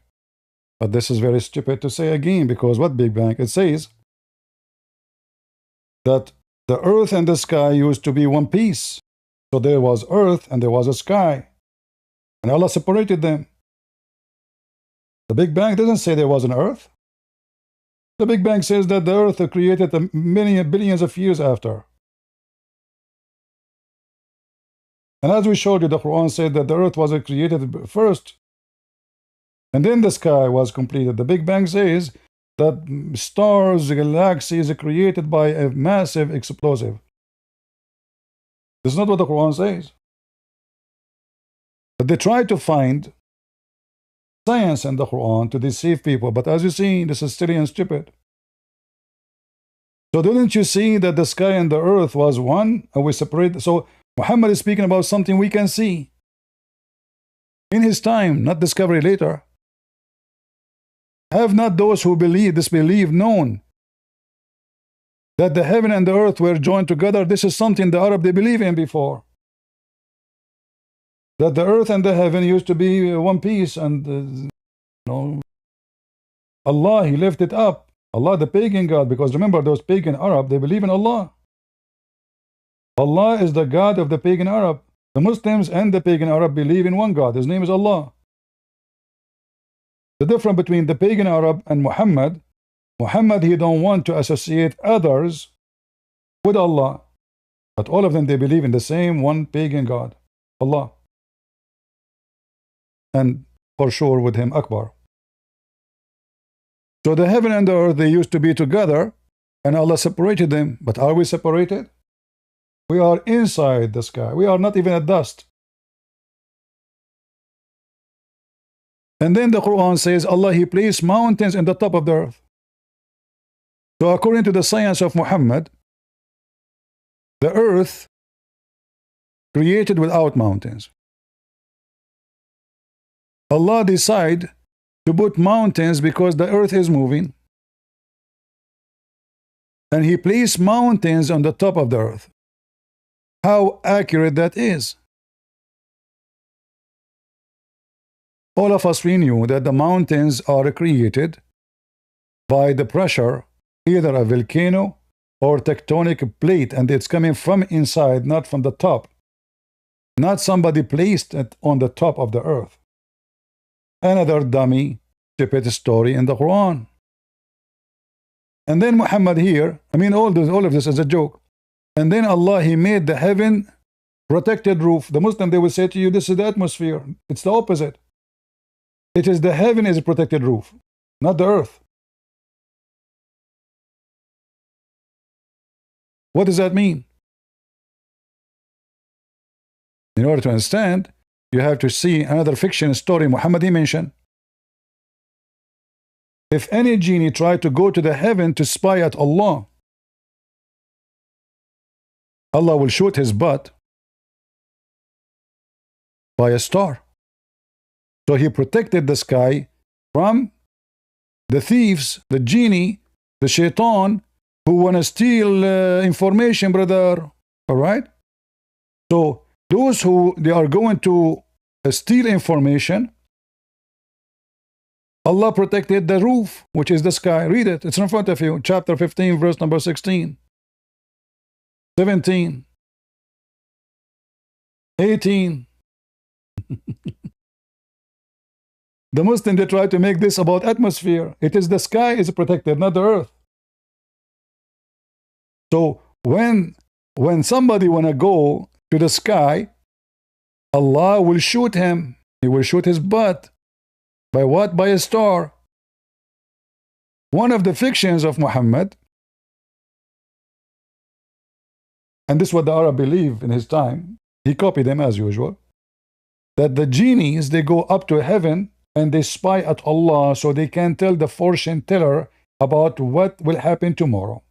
But this is very stupid to say again, because what Big Bang? It says that the earth and the sky used to be one piece. So there was earth and there was a sky. And Allah separated them. The Big Bang doesn't say there was an earth. The Big Bang says that the earth was created billions of years after. And as we showed you, the Quran said that the earth was created first. And then the sky was completed. The Big Bang says that stars, galaxies are created by a massive explosive. This is not what the Quran says. But they try to find science in the Quran to deceive people. But as you see, this is silly and stupid. So didn't you see that the sky and the earth was one, and we separated? So Muhammad is speaking about something we can see in his time, not discovery later. Have not those who disbelieve known that the heaven and the earth were joined together? This is something the Arab they believe in before. That the earth and the heaven used to be one piece, and Allah, He lifted up. Allah, the pagan God, because remember those pagan Arab, they believe in Allah. Allah is the God of the pagan Arab. The Muslims and the pagan Arab believe in one God. His name is Allah. The difference between the pagan Arab and Muhammad, he don't want to associate others with Allah. But all of them, they believe in the same one pagan God, Allah. And for sure with him, Akbar. So the heaven and the earth, they used to be together, and Allah separated them. But are we separated? We are inside the sky. We are not even at dust. And then the Quran says, Allah, He placed mountains in the top of the earth. So according to the science of Muhammad, the earth created without mountains. Allah decided to put mountains because the earth is moving. And He placed mountains on the top of the earth. How accurate that is. All of us, we knew that the mountains are created by the pressure, either a volcano or tectonic plate, and it's coming from inside, not from the top. Not somebody placed it on the top of the earth. Another dummy, stupid story in the Quran. And then Muhammad here, all of this is a joke. And then Allah, He made the heaven protected roof. The Muslim, they will say to you, this is the atmosphere. It's the opposite. It is the heaven is a protected roof, not the earth. What does that mean? In order to understand, you have to see another fiction story Muhammad he mentioned. If any genie tried to go to the heaven to spy at Allah, Allah will shoot his butt by a star. So He protected the sky from the thieves, the genie, the shaitan, who want to steal information, brother. All right? So those who they are going to steal information, Allah protected the roof, which is the sky. Read it. It's in front of you. Chapter 15, verse number 16. 17. 18. The Muslims, they try to make this about atmosphere. It is the sky is protected, not the earth. So when somebody want to go to the sky, Allah will shoot him. He will shoot his butt. By what? By a star. One of the fictions of Muhammad, and this is what the Arab believed in his time, he copied them as usual, that the genies, they go up to heaven and they spy at Allah so they can tell the fortune teller about what will happen tomorrow.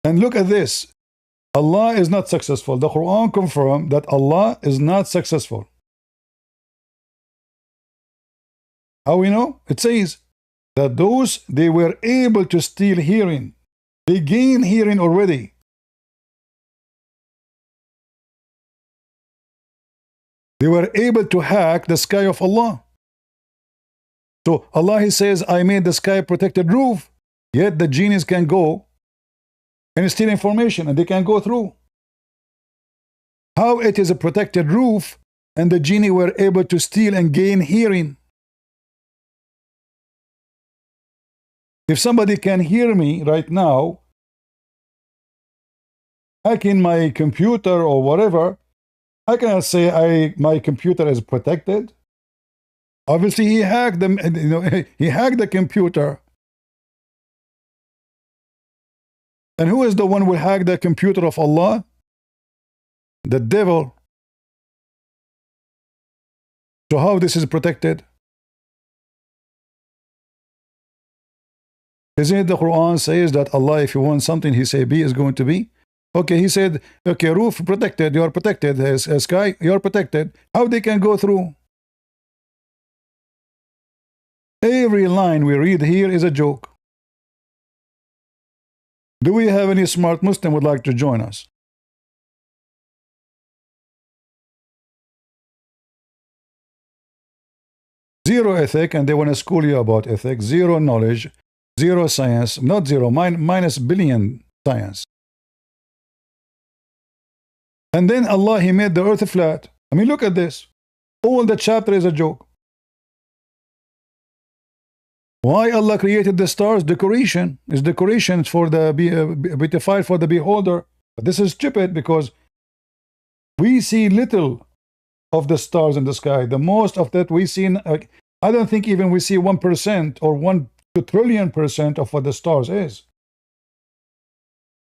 And look at this. Allah is not successful. The Quran confirms that Allah is not successful. How we know? It says that those, they were able to steal hearing. They gain hearing already. They were able to hack the sky of Allah. So Allah, He says, I made the sky a protected roof, yet the genies can go and steal information, and they can go through. How it is a protected roof, and the genie were able to steal and gain hearing? If somebody can hear me right now, hacking my computer or whatever, I cannot say my computer is protected. Obviously, he hacked them. You know, he hacked the computer. And who is the one who hacked the computer of Allah? The devil. So how this is protected? Isn't it the Quran says that Allah, if you want something, He say be is going to be? Okay, He said, okay, roof protected, you are protected. Sky, you are protected. How they can go through? Every line we read here is a joke. Do we have any smart Muslim would like to join us? Zero ethic, and they want to school you about ethics. Zero knowledge, zero science, not zero, minus billion science. And then Allah, He made the earth flat. I mean, look at this. All the chapter is a joke. Why Allah created the stars? Decoration. It's decoration for the beautified for the beholder. But this is stupid because we see little of the stars in the sky. The most of that we see, I don't think even we see 1% or 1 trillion% of what the stars is.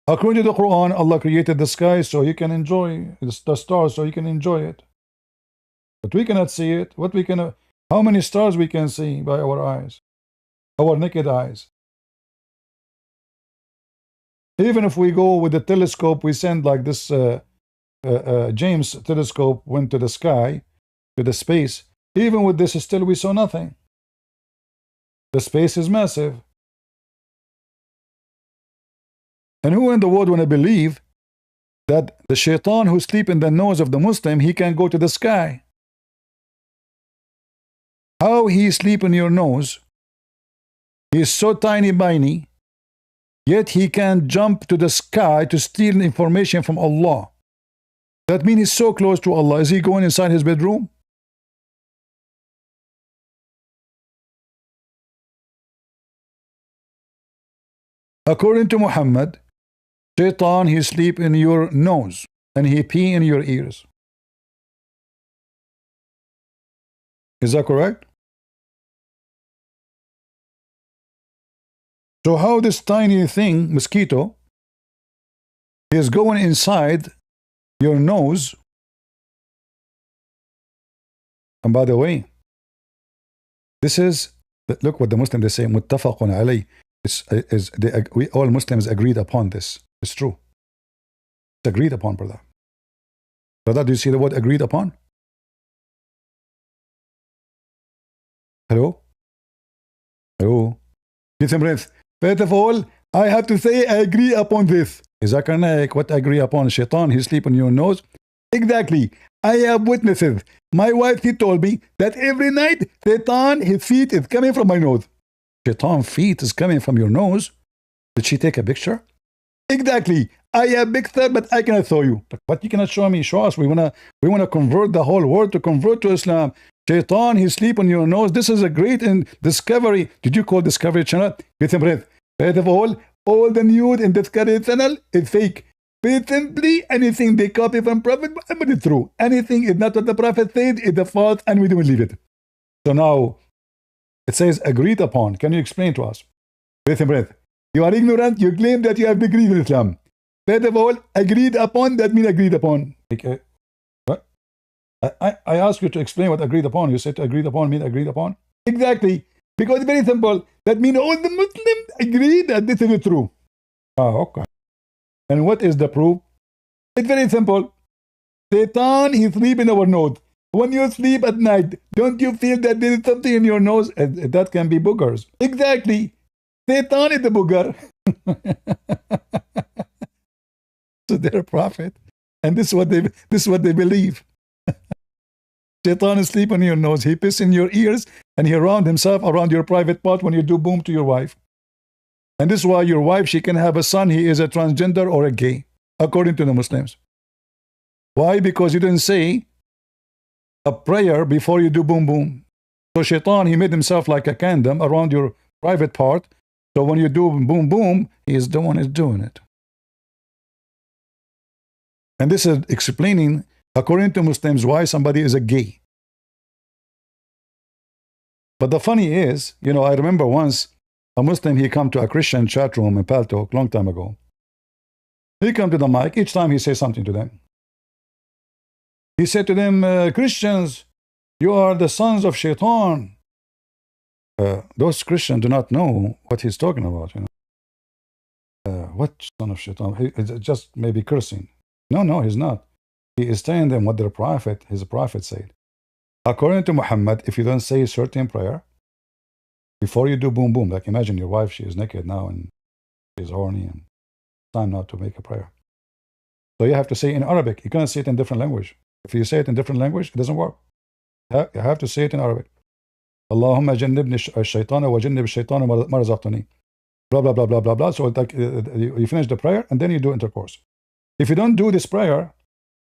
According to the Quran, Allah created the sky so you can enjoy the stars, so you can enjoy it. But we cannot see it. How many stars we can see by our eyes? Our naked eyes. Even if we go with the telescope, we send like this James telescope went to the sky, to the space. Even with this, still we saw nothing. The space is massive. And who in the world want to believe that the shaitan who sleep in the nose of the Muslim, he can go to the sky? How he sleep in your nose? He is so tiny biny, yet he can jump to the sky to steal information from Allah. That means he's so close to Allah. Is he going inside his bedroom? According to Muhammad, Shaitan, he sleep in your nose and he pee in your ears. Is that correct? So how this tiny thing, mosquito, is going inside your nose? And by the way, this is, look what the Muslims, they say, muttafaqun alayh. We all Muslims agreed upon this. It's true. It's agreed upon, brother. Brother, do you see the word agreed upon? Hello? Hello? Listen, friends. First of all, I have to say I agree upon this. Is that correct? What agree upon? Shaitan, he sleep on your nose? Exactly. I have witnesses. My wife, she told me that every night, Shaitan, his feet is coming from my nose. Shaitan feet is coming from your nose? Did she take a picture? Exactly. I have picture, but I cannot show you. But you cannot show me. Show us. We wanna convert the whole world to convert to Islam. Shaitan, he sleep on your nose. This is a great discovery. Did you call Discovery Channel? Listen, friends. First of all the news in Discovery Channel is fake. Very simply, anything they copy from Prophet Muhammad is true. Anything is not what the Prophet said, is the false, and we don't believe it. So now, it says agreed upon. Can you explain to us? Listen, friends. You are ignorant. You claim that you have degree in Islam. First of all, agreed upon, that means agreed upon. Okay. What? I asked you to explain what agreed upon. You said agreed upon means agreed upon. Exactly. Because it's very simple. That means all the Muslims agree that this is true. Okay. And what is the proof? It's very simple. Satan, he sleep in our nose. When you sleep at night, don't you feel that there is something in your nose? That can be boogers. Exactly. Satan is the booger. So they're a prophet. And this is what they believe. Satan is sleep on your nose. He piss in your ears and he round himself around your private part when you do boom to your wife. And this is why your wife, she can have a son. He is a transgender or a gay, according to the Muslims. Why? Because you didn't say a prayer before you do boom boom. So Shaitan, he made himself like a condom around your private part. So when you do boom boom, he is the one who's doing it. And this is explaining According to Muslims, why somebody is a gay. But the funny is, you know, I remember once a Muslim, he come to a Christian chat room in Paltalk long time ago. He come to the mic, each time he say something to them. He said to them, Christians, you are the sons of Shaitan. Those Christians do not know what he's talking about, you know. What son of Shaitan? He's just maybe cursing. No, he's not. He is telling them what his prophet said. According to Muhammad, if you don't say a certain prayer, before you do boom boom, like imagine your wife, she is naked now and she's horny and it's time now to make a prayer. So you have to say in Arabic. You cannot say it in different language. If you say it in different language, it doesn't work. You have to say it in Arabic. Allahumma jannibni ash-shaytana wa jannib ash-shaytana ma razaqtani. Blah, blah, blah, blah, blah, blah. So like, you finish the prayer and then you do intercourse. If you don't do this prayer,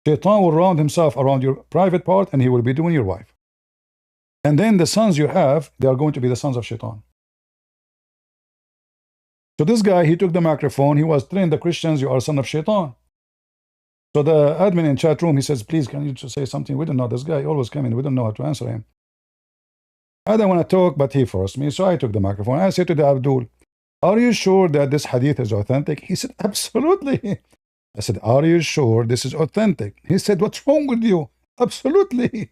Shaitan will round himself around your private part and he will be doing your wife. And then the sons you have, they are going to be the sons of Shaitan. So this guy, he took the microphone, he was telling the Christians, you are son of Shaitan. So the admin in chat room, he says, please, can you just say something? We don't know. This guy always coming. We don't know how to answer him. I don't want to talk, but he forced me. So I took the microphone. I said to the Abdul, are you sure that this hadith is authentic? He said, absolutely. I said, are you sure this is authentic? He said, what's wrong with you? Absolutely.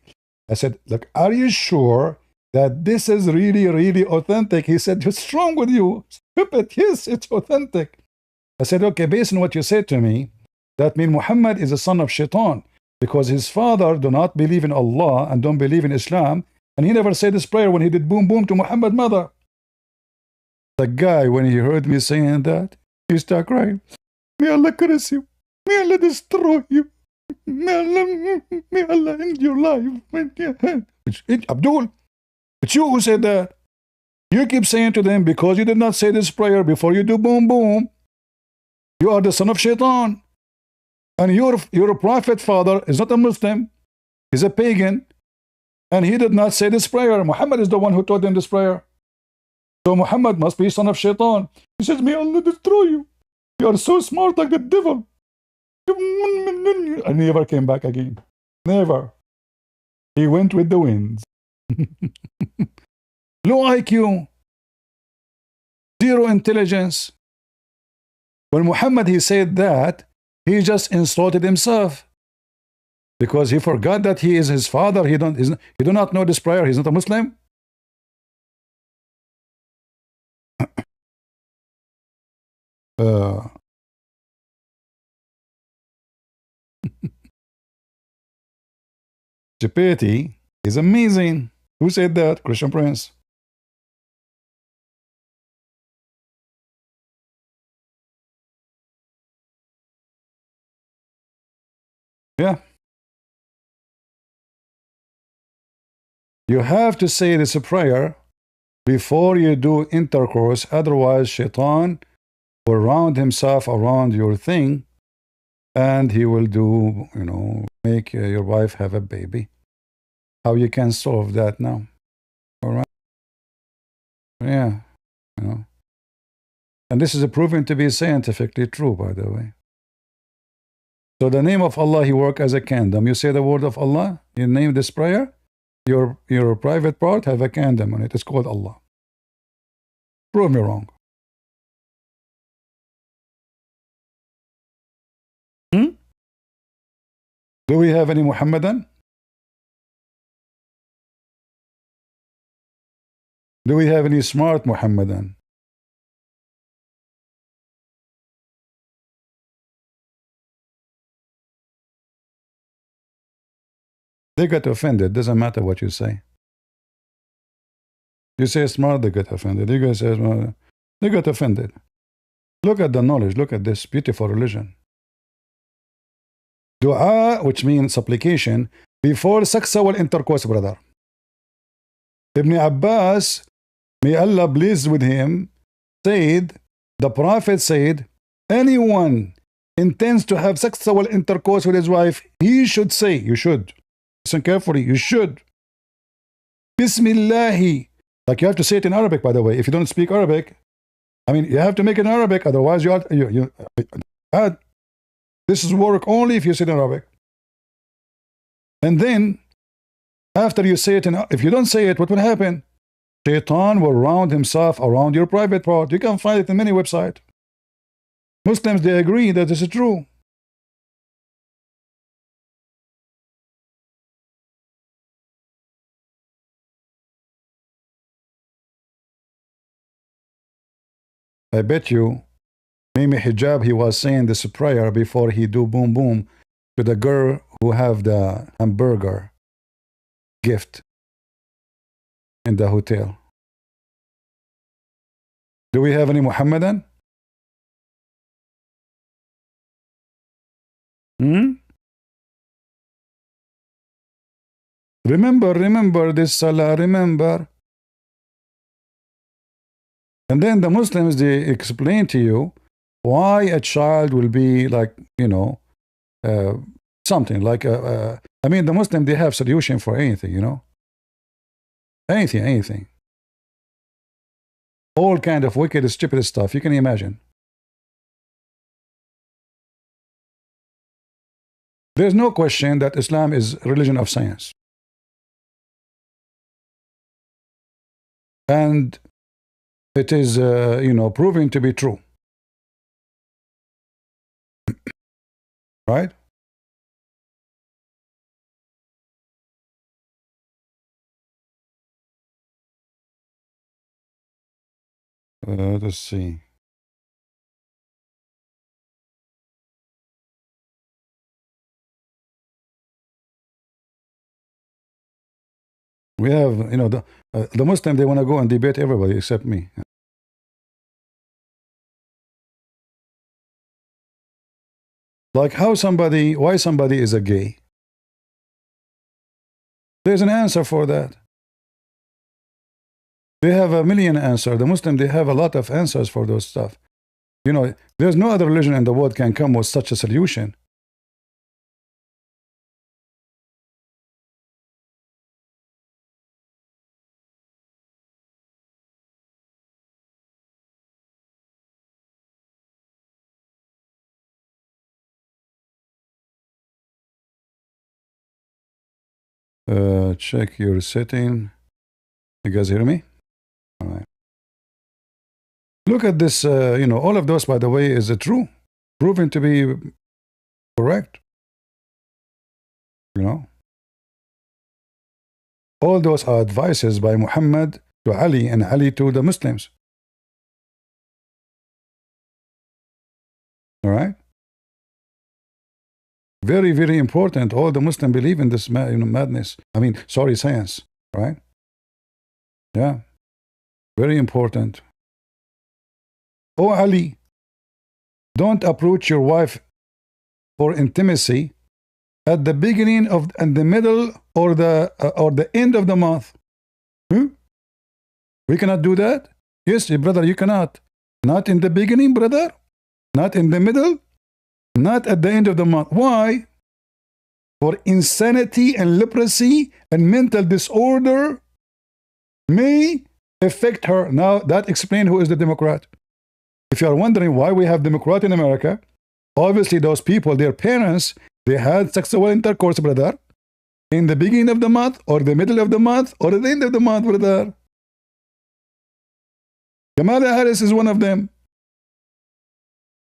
I said, look, are you sure that this is really, really authentic? He said, what's wrong with you? Stupid. Yes, it's authentic. I said, okay, based on what you said to me, that means Muhammad is a son of Shaitan because his father do not believe in Allah and don't believe in Islam. And he never said this prayer when he did boom boom to Muhammad's mother. The guy, when he heard me saying that, he started crying. May Allah curse you. May Allah destroy you. May Allah end your life. Abdul, it's you who said that. You keep saying to them, because you did not say this prayer before you do boom boom, you are the son of Shaitan. And your prophet father is not a Muslim. He's a pagan. And he did not say this prayer. Muhammad is the one who taught him this prayer. So Muhammad must be son of Shaitan. He says, may Allah destroy you. You are so smart like the devil. And he never came back again. Never. He went with the winds. Low IQ. Zero intelligence. When Muhammad, he said that, he just insulted himself. Because he forgot that he is his father. He do not know this prayer. He's not a Muslim. Chapati is amazing. Who said that? Christian Prince. Yeah. You have to say this prayer before you do intercourse. Otherwise, Shaitan will round himself around your thing and he will do, you know, make your wife have a baby. How you can solve that now? All right. Yeah. You know. And this is proven to be scientifically true, by the way. So the name of Allah, he work as a kingdom. You say the word of Allah, you name this prayer, your private part have a kingdom on it. It's called Allah. Prove me wrong. Do we have any Muhammadan? Do we have any smart Muhammadan? They get offended. Doesn't matter what you say. You say smart, they get offended. You guys say smart, they get offended. Look at the knowledge. Look at this beautiful religion. Dua, which means supplication, before sexual intercourse, brother. Ibn Abbas, may Allah please with him, said, the Prophet said, anyone intends to have sexual intercourse with his wife, he should say, you should. Listen carefully, you should. Bismillahi. Like you have to say it in Arabic, by the way. If you don't speak Arabic, I mean, you have to make it in Arabic, otherwise this is work only if you say it in Arabic. And then, after you say it, and if you don't say it, what will happen? Shaitan will round himself around your private part. You can find it in many websites. Muslims, they agree that this is true. I bet you, Mimi Hijab, he was saying this prayer before he do boom boom to the girl who have the hamburger gift in the hotel. Do we have any Muhammadan? Remember this salah, remember. And then the Muslims, they explain to you why a child will be like, something like, I mean, the Muslim, they have solution for anything, Anything. All kind of wicked, stupid stuff you can imagine. There's no question that Islam is a religion of science. And it is, proven to be true. Right? Let's see. We have, the Muslim, they want to go and debate everybody except me. Like why somebody is a gay? There's an answer for that. They have a million answers. The Muslim, they have a lot of answers for those stuff. There's no other religion in the world can come with such a solution. Check your setting. You guys hear me? All right. Look at this, all of those, by the way, is true, proven to be correct. All those are advices by Muhammad to Ali and Ali to the Muslims. All right? Very, very important. All the Muslims believe in this madness. Science. Right? Yeah. Very important. Oh, Ali, don't approach your wife for intimacy at the beginning of and the middle or the end of the month. We cannot do that? Yes, brother, you cannot. Not in the beginning, brother. Not in the middle. Not at the end of the month. Why? For insanity and leprosy and mental disorder may affect her. Now, that explains who is the Democrat. If you are wondering why we have Democrat in America, obviously those people, their parents, they had sexual intercourse, brother, in the beginning of the month, or the middle of the month, or at the end of the month, brother. Kamala Harris is one of them.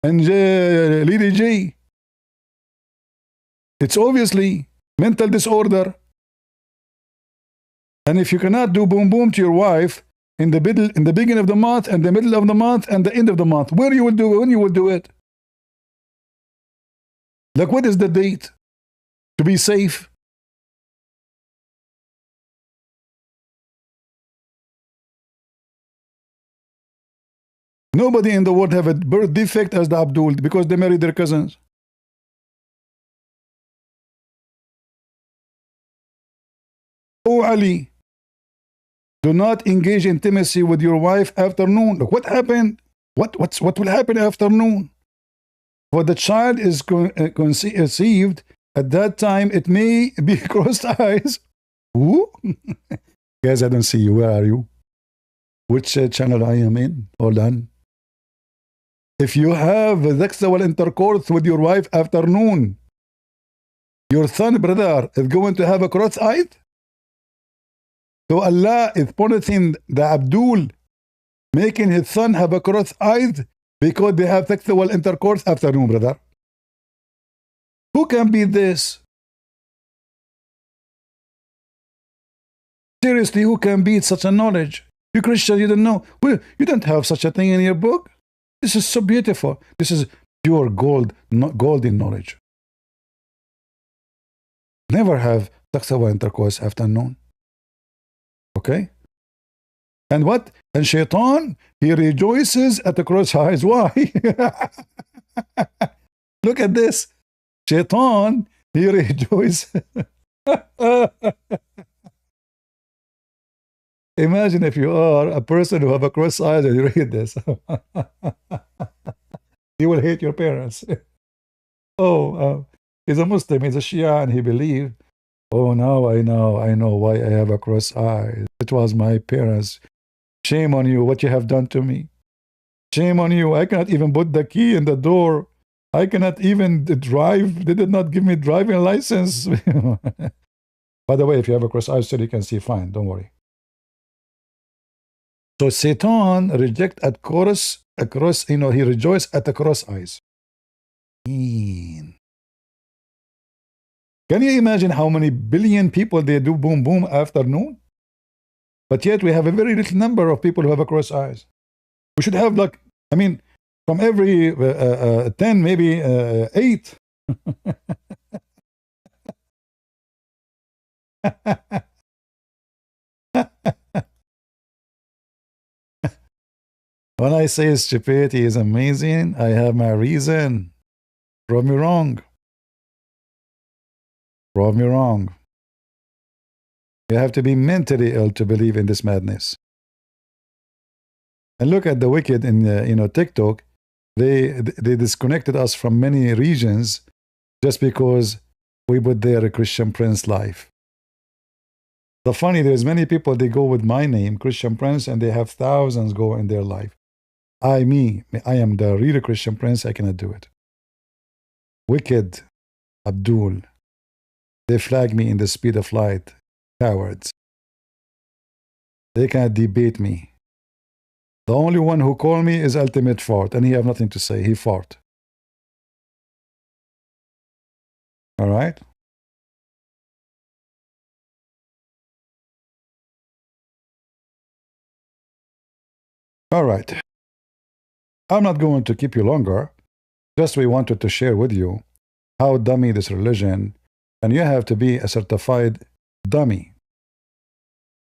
And Lilly Jay. It's obviously mental disorder. And if you cannot do boom boom to your wife in the beginning of the month, and the middle of the month, and the end of the month, when you will do it? Like, what is the date to be safe? Nobody in the world have a birth defect as the Abdul because they married their cousins. Oh, Ali, do not engage intimacy with your wife after noon. Look, what happened? What will happen after noon? For the child is conceived at that time, it may be crossed eyes. Who? Guys, I don't see you. Where are you? Which channel I am in? Hold on. If you have sexual intercourse with your wife after noon, Your son, brother, is going to have a cross-eyed? So Allah is punishing the Abdul, making his son have a cross-eyed because they have sexual intercourse afternoon, brother. Who can beat this? Seriously, who can beat such a knowledge? You Christians, you don't know. Well, you don't have such a thing in your book. This is so beautiful. This is pure gold, golden knowledge. Never have sexual intercourse afternoon. Okay? And what? And Shaitan, he rejoices at the cross eyes. Why? Look at this. Shaitan, he rejoices. Imagine if you are a person who have a cross eyes and you read this. You will hate your parents. He's a Muslim, he's a Shia, and he believed, oh, now I know why I have a cross eye. It was my parents. Shame on you, what you have done to me. Shame on you, I cannot even put the key in the door. I cannot even drive. They did not give me driving license. By the way, if you have a cross eye, still you can see fine, don't worry. So Satan reject at cross, he rejoiced at the cross eyes. Can you imagine how many billion people they do boom boom afternoon? But yet we have a very little number of people who have a cross eyes. We should have like, I mean, from every 10, maybe 8. When I say stupidity is amazing, I have my reason. Prove me wrong. Prove me wrong. You have to be mentally ill to believe in this madness. And look at the wicked in TikTok. They disconnected us from many regions just because we put there a Christian Prince life. The funny, there's many people, they go with my name, Christian Prince, and they have thousands go in their life. I am the real Christian Prince, I cannot do it. Wicked Abdul, they flag me in the speed of light. Cowards. They cannot debate me. The only one who called me is Ultimate Fart, and he have nothing to say. He fart. All right? All right. I'm not going to keep you longer. Just we wanted to share with you how dummy this religion, and you have to be a certified dummy,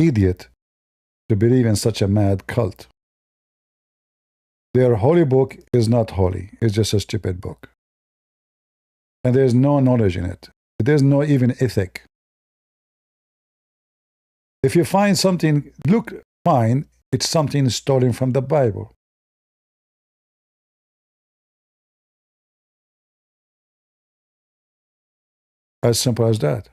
idiot, to believe in such a mad cult. Their holy book is not holy. It's just a stupid book. And there's no knowledge in it. There's no even ethic. If you find something, look fine, it's something stolen from the Bible. As simple as that.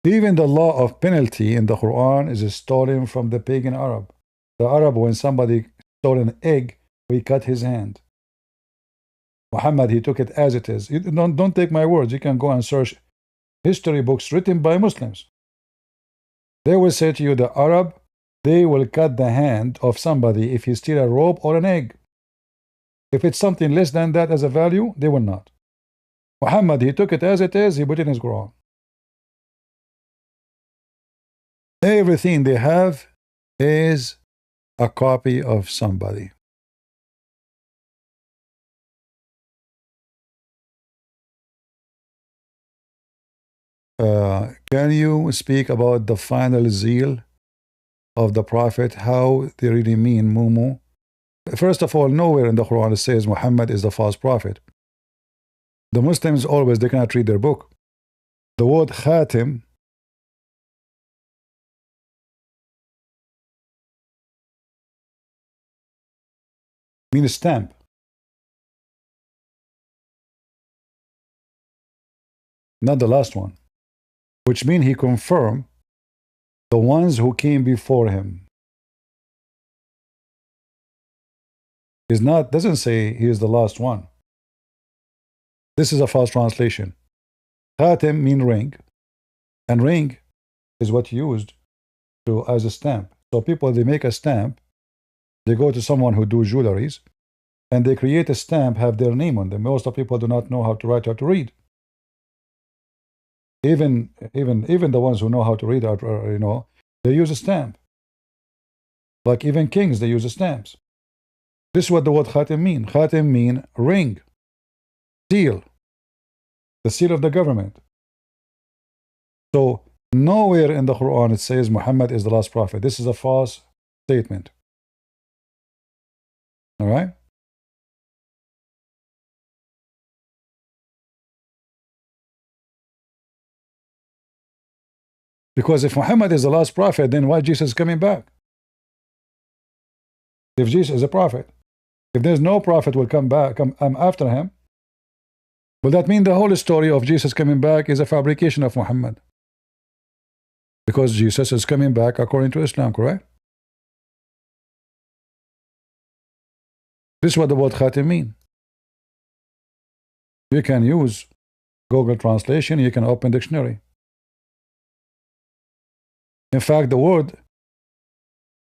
Even the law of penalty in the Quran is stolen from the pagan Arab. The Arab, when somebody stole an egg, we cut his hand. Muhammad, he took it as it is. Don't take my words. You can go and search history books written by Muslims. They will say to you, the Arab, they will cut the hand of somebody if he steals a rope or an egg. If it's something less than that as a value, they will not. Muhammad, he took it as it is, he put it in his Quran. Everything they have is a copy of somebody. Can you speak about the final zeal of the Prophet, how they really mean Mumu? First of all, nowhere in the Quran it says Muhammad is the false prophet. The Muslims always, they cannot read their book. The word Khatim means stamp. Not the last one. Which means he confirmed the ones who came before him. Doesn't say he is the last one. This is a false translation. Khatim mean ring, and ring is what used to as a stamp. So people, they make a stamp, they go to someone who do jewelries, and they create a stamp, have their name on them. Most of people do not know how to write, how to read. Even the ones who know how to read, they use a stamp. Like even kings, they use stamps. This is what the word khatim mean. Khatim mean ring, seal, the seal of the government. So nowhere in the Quran it says Muhammad is the last prophet. This is a false statement. All right? Because if Muhammad is the last prophet, then why Jesus is coming back? If Jesus is a prophet, if there's no prophet will come back, come after him, will that mean the whole story of Jesus coming back is a fabrication of Muhammad? Because Jesus is coming back according to Islam, correct? This is what the word khatim mean. You can use Google translation, you can open dictionary. In fact, the word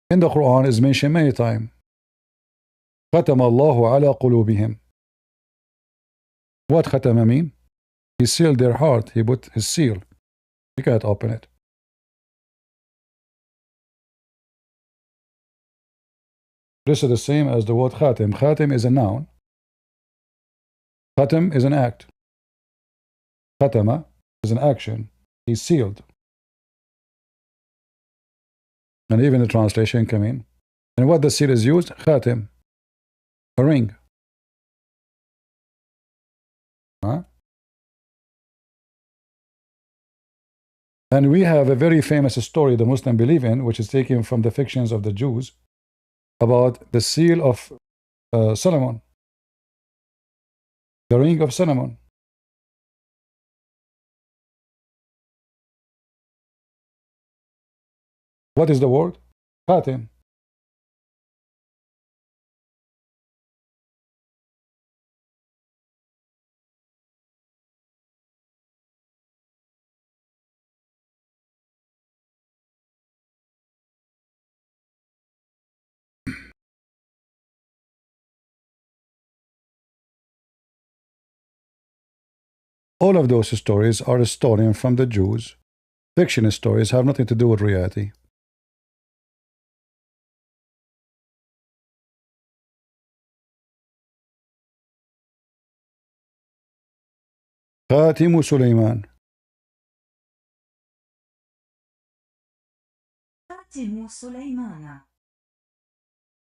in the Quran is mentioned many times. ختم الله على قلوبهم. What ختم mean? He sealed their heart. He put his seal. You can't open it. This is the same as the word khatim. Khatim is a noun. Khatim is an act. Khatama is an action. He sealed. And even the translation come in. And what the seal is used? Khatim. A ring. Huh? And we have a very famous story the Muslims believe in, which is taken from the fictions of the Jews, about the seal of Solomon. The ring of Solomon. What is the word? Khatim. All of those stories are stolen from the Jews. Fiction stories have nothing to do with reality. خاتم سليمان. خاتم سليمان.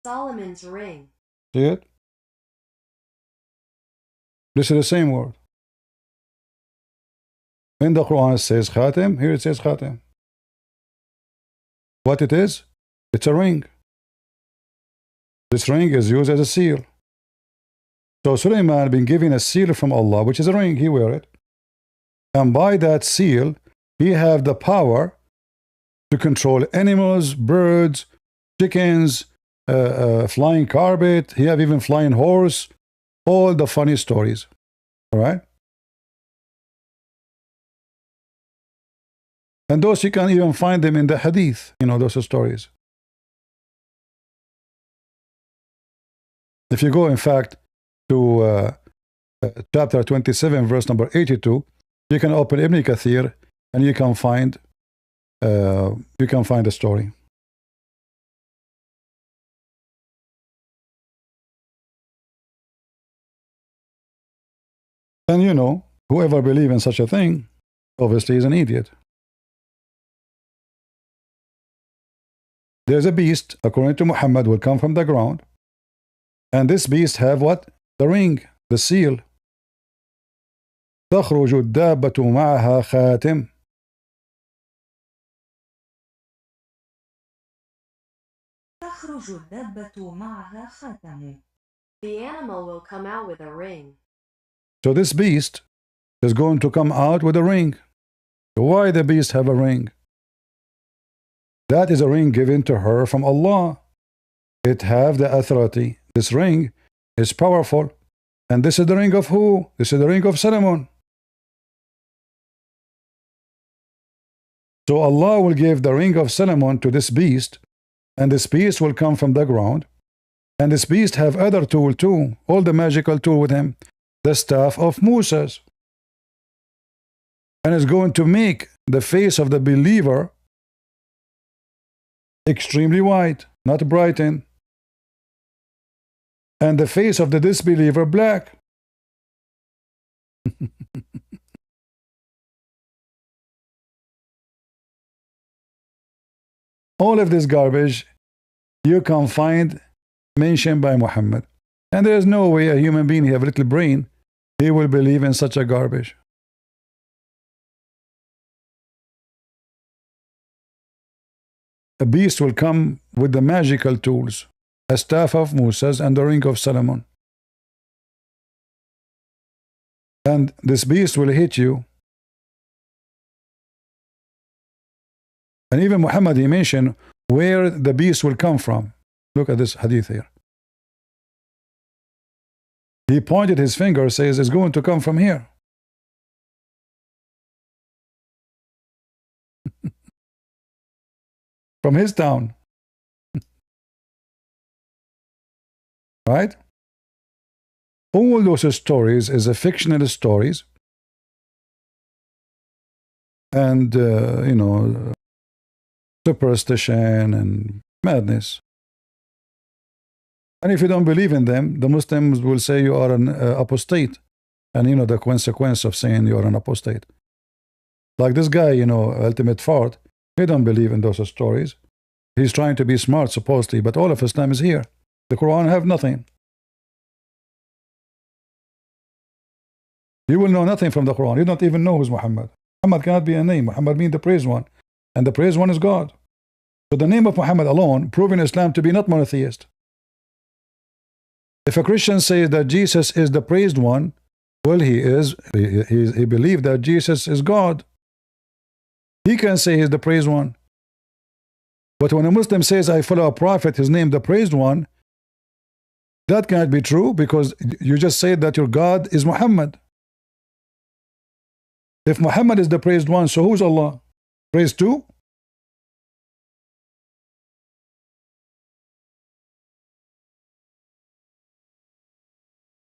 Solomon's ring. See it? This is the same word. In the Quran it says khatim, here it says khatim. What it is? It's a ring. This ring is used as a seal. So Sulaiman been given a seal from Allah, which is a ring, he wear it. And by that seal, he have the power to control animals, birds, chickens, flying carpet, he have even flying horse, all the funny stories. All right? And those you can even find them in the hadith, those stories. If you go, in fact, to chapter 27, verse number 82, you can open Ibn Kathir and you can find the story. And whoever believes in such a thing, obviously is an idiot. There's a beast, according to Muhammad, will come from the ground. And this beast have what? The ring, the seal. تخرج الدابة معها خاتم. تخرج الدابة معها خاتم. The animal will come out with a ring. So this beast is going to come out with a ring. Why the beast have a ring? That is a ring given to her from Allah. It have the authority. This ring is powerful And this is the ring of who? This is the ring of Solomon. So Allah will give the ring of Solomon to this beast, and this beast will come from the ground. And this beast have other tool too, all the magical tool with him, the staff of Moses. And it's going to make the face of the believer extremely white, not brighten. And the face of the disbeliever black. All of this garbage you can find mentioned by Muhammad. And there is no way a human being who have a little brain, he will believe in such a garbage. A beast will come with the magical tools, a staff of Moses and the ring of Solomon. And this beast will hit you. And even Muhammad, he mentioned where the beast will come from. Look at this hadith here. He pointed his finger, says it's going to come from here. From his town. Right? All those stories is a fictional stories. And, superstition and madness. And if you don't believe in them, the Muslims will say you are an apostate. And you know the consequence of saying you are an apostate. Like this guy, ultimate fart, he don't believe in those stories. He's trying to be smart, supposedly, but all of Islam is here. The Quran have nothing. You will know nothing from the Quran. You don't even know who's Muhammad. Muhammad cannot be a name. Muhammad means the praised one. And the praised one is God. So the name of Muhammad alone proving Islam to be not monotheist. If a Christian says that Jesus is the praised one, well, he believes that Jesus is God. He can say he's the praised one. But when a Muslim says, I follow a prophet, his name the praised one, that cannot be true because you just said that your God is Muhammad. If Muhammad is the praised one, so who's Allah? Praised too?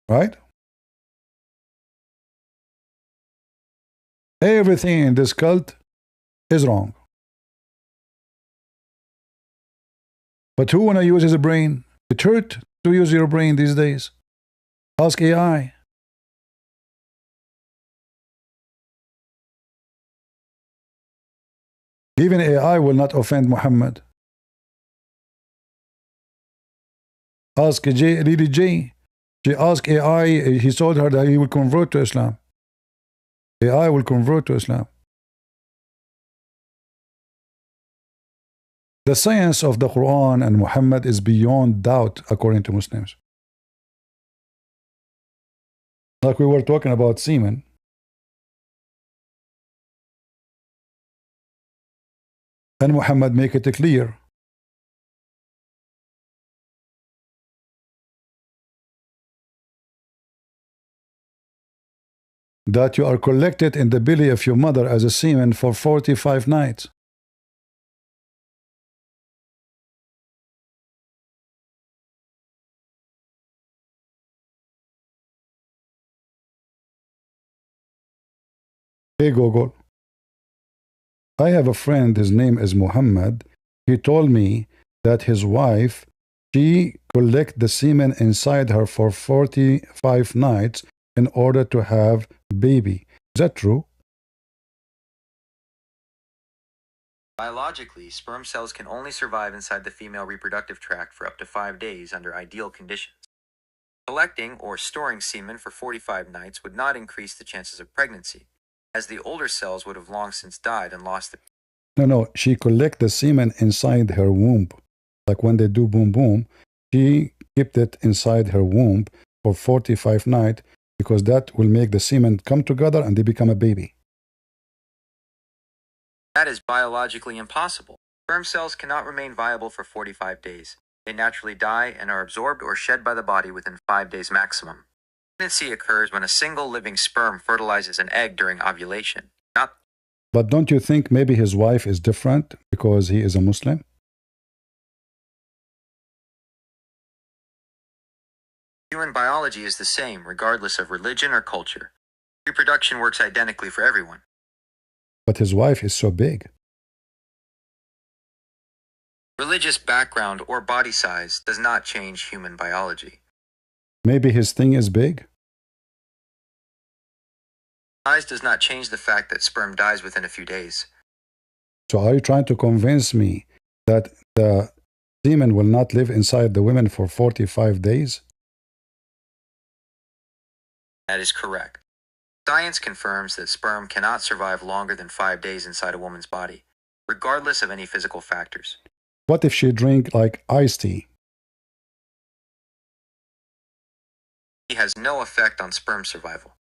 Right? Everything in this cult is wrong. But who want to use his brain? It hurt to use your brain these days. Ask AI. Even AI will not offend Muhammad. Ask Lilly Jay. She asked AI, he told her that he will convert to Islam. AI will convert to Islam. The science of the Quran and Muhammad is beyond doubt according to Muslims. Like we were talking about semen. And Muhammad make it clear. That you are collected in the belly of your mother as a semen for 45 nights. Hey Google. I have a friend, his name is Muhammad. He told me that his wife, she collect the semen inside her for 45 nights in order to have baby. Is that true? Biologically, sperm cells can only survive inside the female reproductive tract for up to 5 days under ideal conditions. Collecting or storing semen for 45 nights would not increase the chances of pregnancy, as the older cells would have long since died and lost the... No, she collect the semen inside her womb. Like when they do boom boom, she kept it inside her womb for 45 nights because that will make the semen come together and they become a baby. That is biologically impossible. Sperm cells cannot remain viable for 45 days. They naturally die and are absorbed or shed by the body within 5 days maximum. Pregnancy occurs when a single living sperm fertilizes an egg during ovulation. But don't you think maybe his wife is different because he is a Muslim? Human biology is the same regardless of religion or culture. Reproduction works identically for everyone. But his wife is so big. Religious background or body size does not change human biology. Maybe his thing is big. Size does not change the fact that sperm dies within a few days. So are you trying to convince me that the semen will not live inside the women for 45 days? That is correct. Science confirms that sperm cannot survive longer than 5 days inside a woman's body, regardless of any physical factors. What if she drink like iced tea? It has no effect on sperm survival.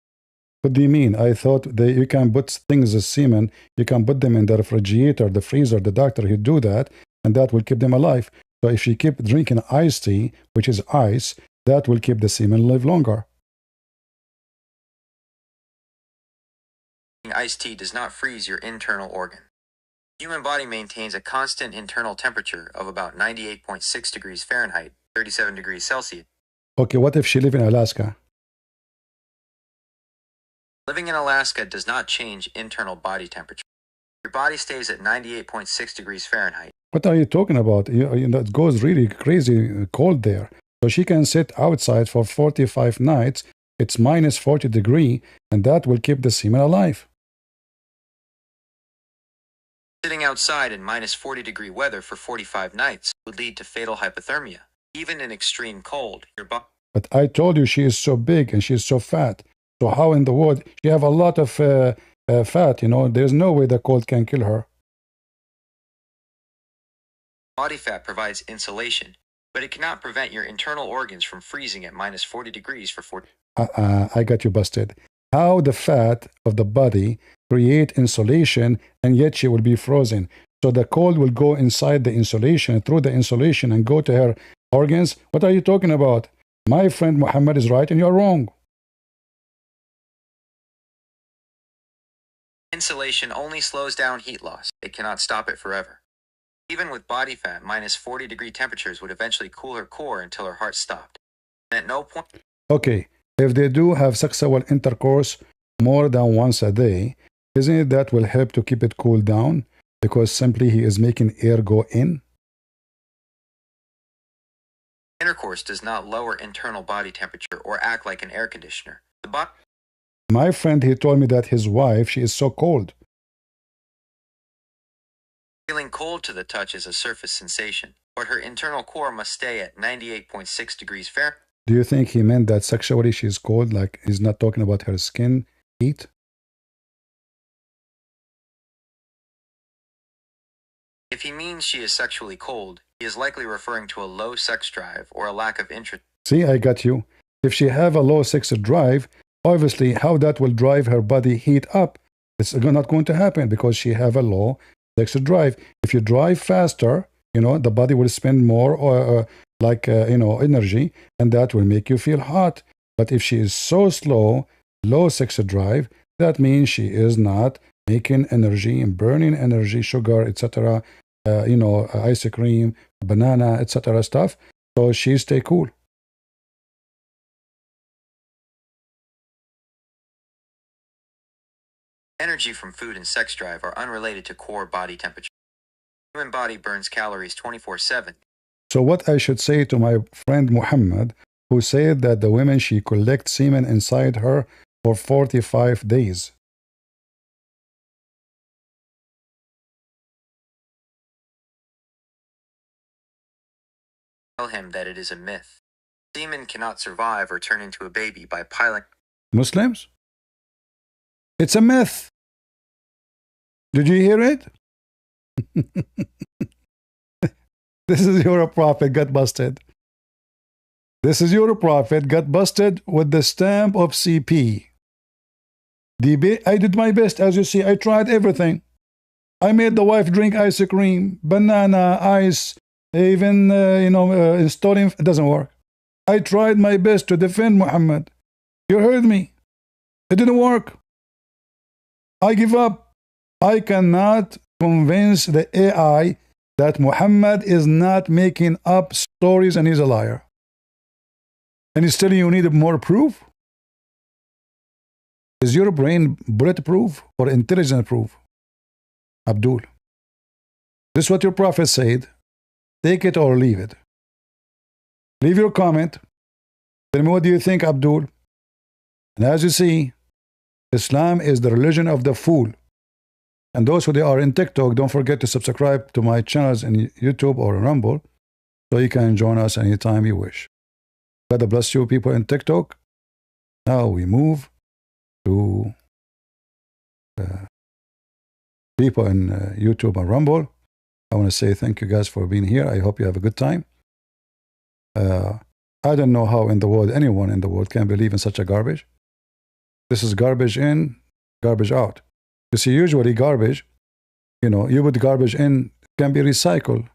What do you mean? I thought that you can put things as semen, you can put them in the refrigerator, the freezer, the doctor, he'd do that, and that will keep them alive. So if she keep drinking iced tea, which is ice, that will keep the semen live longer. Iced tea does not freeze your internal organ. The human body maintains a constant internal temperature of about 98.6 degrees Fahrenheit, 37 degrees Celsius. Okay, what if she live in Alaska? Living in Alaska does not change internal body temperature. Your body stays at 98.6 degrees Fahrenheit. What are you talking about? It goes really crazy cold there. So she can sit outside for 45 nights. It's minus 40 degrees, and that will keep the semen alive. Sitting outside in minus 40-degree weather for 45 nights would lead to fatal hypothermia. Even in extreme cold, your body... But I told you she is so big and she is so fat. So how in the world? She have a lot of fat, There's no way the cold can kill her. Body fat provides insulation, but it cannot prevent your internal organs from freezing at minus 40 degrees for 40... I got you busted. How the fat of the body create insulation and yet she will be frozen. So the cold will go inside the insulation, through the insulation and go to her organs. What are you talking about? My friend Muhammad is right and you're wrong. Insulation only slows down heat loss. It cannot stop it forever. Even with body fat, minus 40-degree temperatures would eventually cool her core until her heart stopped. And at no point... Okay, if they do have sexual intercourse more than once a day, isn't it that will help to keep it cool down? Because simply he is making air go in? Intercourse does not lower internal body temperature or act like an air conditioner. My friend, he told me that his wife, she is so cold. Feeling cold to the touch is a surface sensation, but her internal core must stay at 98.6 degrees Fahrenheit. Do you think he meant that sexually she is cold, like he's not talking about her skin heat? If he means she is sexually cold, he is likely referring to a low sex drive or a lack of interest. See, I got you. If she have a low sex drive, obviously how that will drive her body heat up, it's not going to happen because she have a low sex drive. If you drive faster, the body will spend more energy, and that will make you feel hot. But if she is so slow, low sex drive, that means she is not making energy and burning energy, sugar, etc., ice cream, banana, etc. stuff. So she stay cool. Energy from food and sex drive are unrelated to core body temperature. The human body burns calories 24/7. So what I should say to my friend Muhammad, who said that the women, she collects semen inside her for 45 days. Tell him that it is a myth. Semen cannot survive or turn into a baby by piling. Muslims? It's a myth. Did you hear it? This is your prophet got busted. This is your prophet got busted with the stamp of CP. I did my best, as you see. I tried everything. I made the wife drink ice cream, banana, ice, even, installing. It doesn't work. I tried my best to defend Muhammad. You heard me. It didn't work. I give up. I cannot convince the AI that Muhammad is not making up stories and he's a liar. And he's telling you need more proof? Is your brain bulletproof or intelligent proof? Abdul. This is what your prophet said. Take it or leave it. Leave your comment. Tell me what do you think, Abdul? And as you see, Islam is the religion of the fool. And those who are in TikTok, don't forget to subscribe to my channels in YouTube or Rumble so you can join us anytime you wish. God bless you people in TikTok. Now we move to people in YouTube and Rumble. I want to say thank you guys for being here. I hope you have a good time. I don't know how in the world anyone in the world can believe in such a garbage. This is garbage in, garbage out. You see, usually garbage, you put garbage in, can be recycled,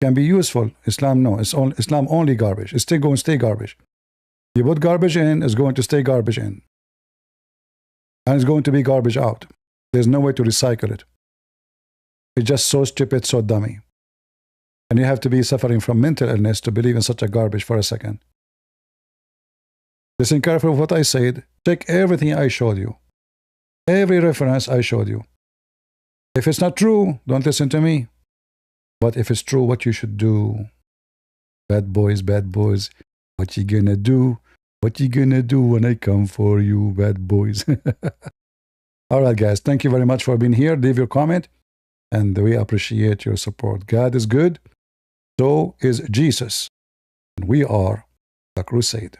can be useful. Islam, no. Islam only garbage. It's still going to stay garbage. You put garbage in, it's going to stay garbage in. And it's going to be garbage out. There's no way to recycle it. It's just so stupid, so dummy. And you have to be suffering from mental illness to believe in such a garbage for a second. Listen carefully to what I said. Check everything I showed you. Every reference I showed you. If it's not true, don't listen to me. But if it's true, what you should do? Bad boys, what you gonna do? What you gonna do when I come for you, bad boys? All right, guys. Thank you very much for being here. Leave your comment. And we appreciate your support. God is good. So is Jesus. And we are the crusade.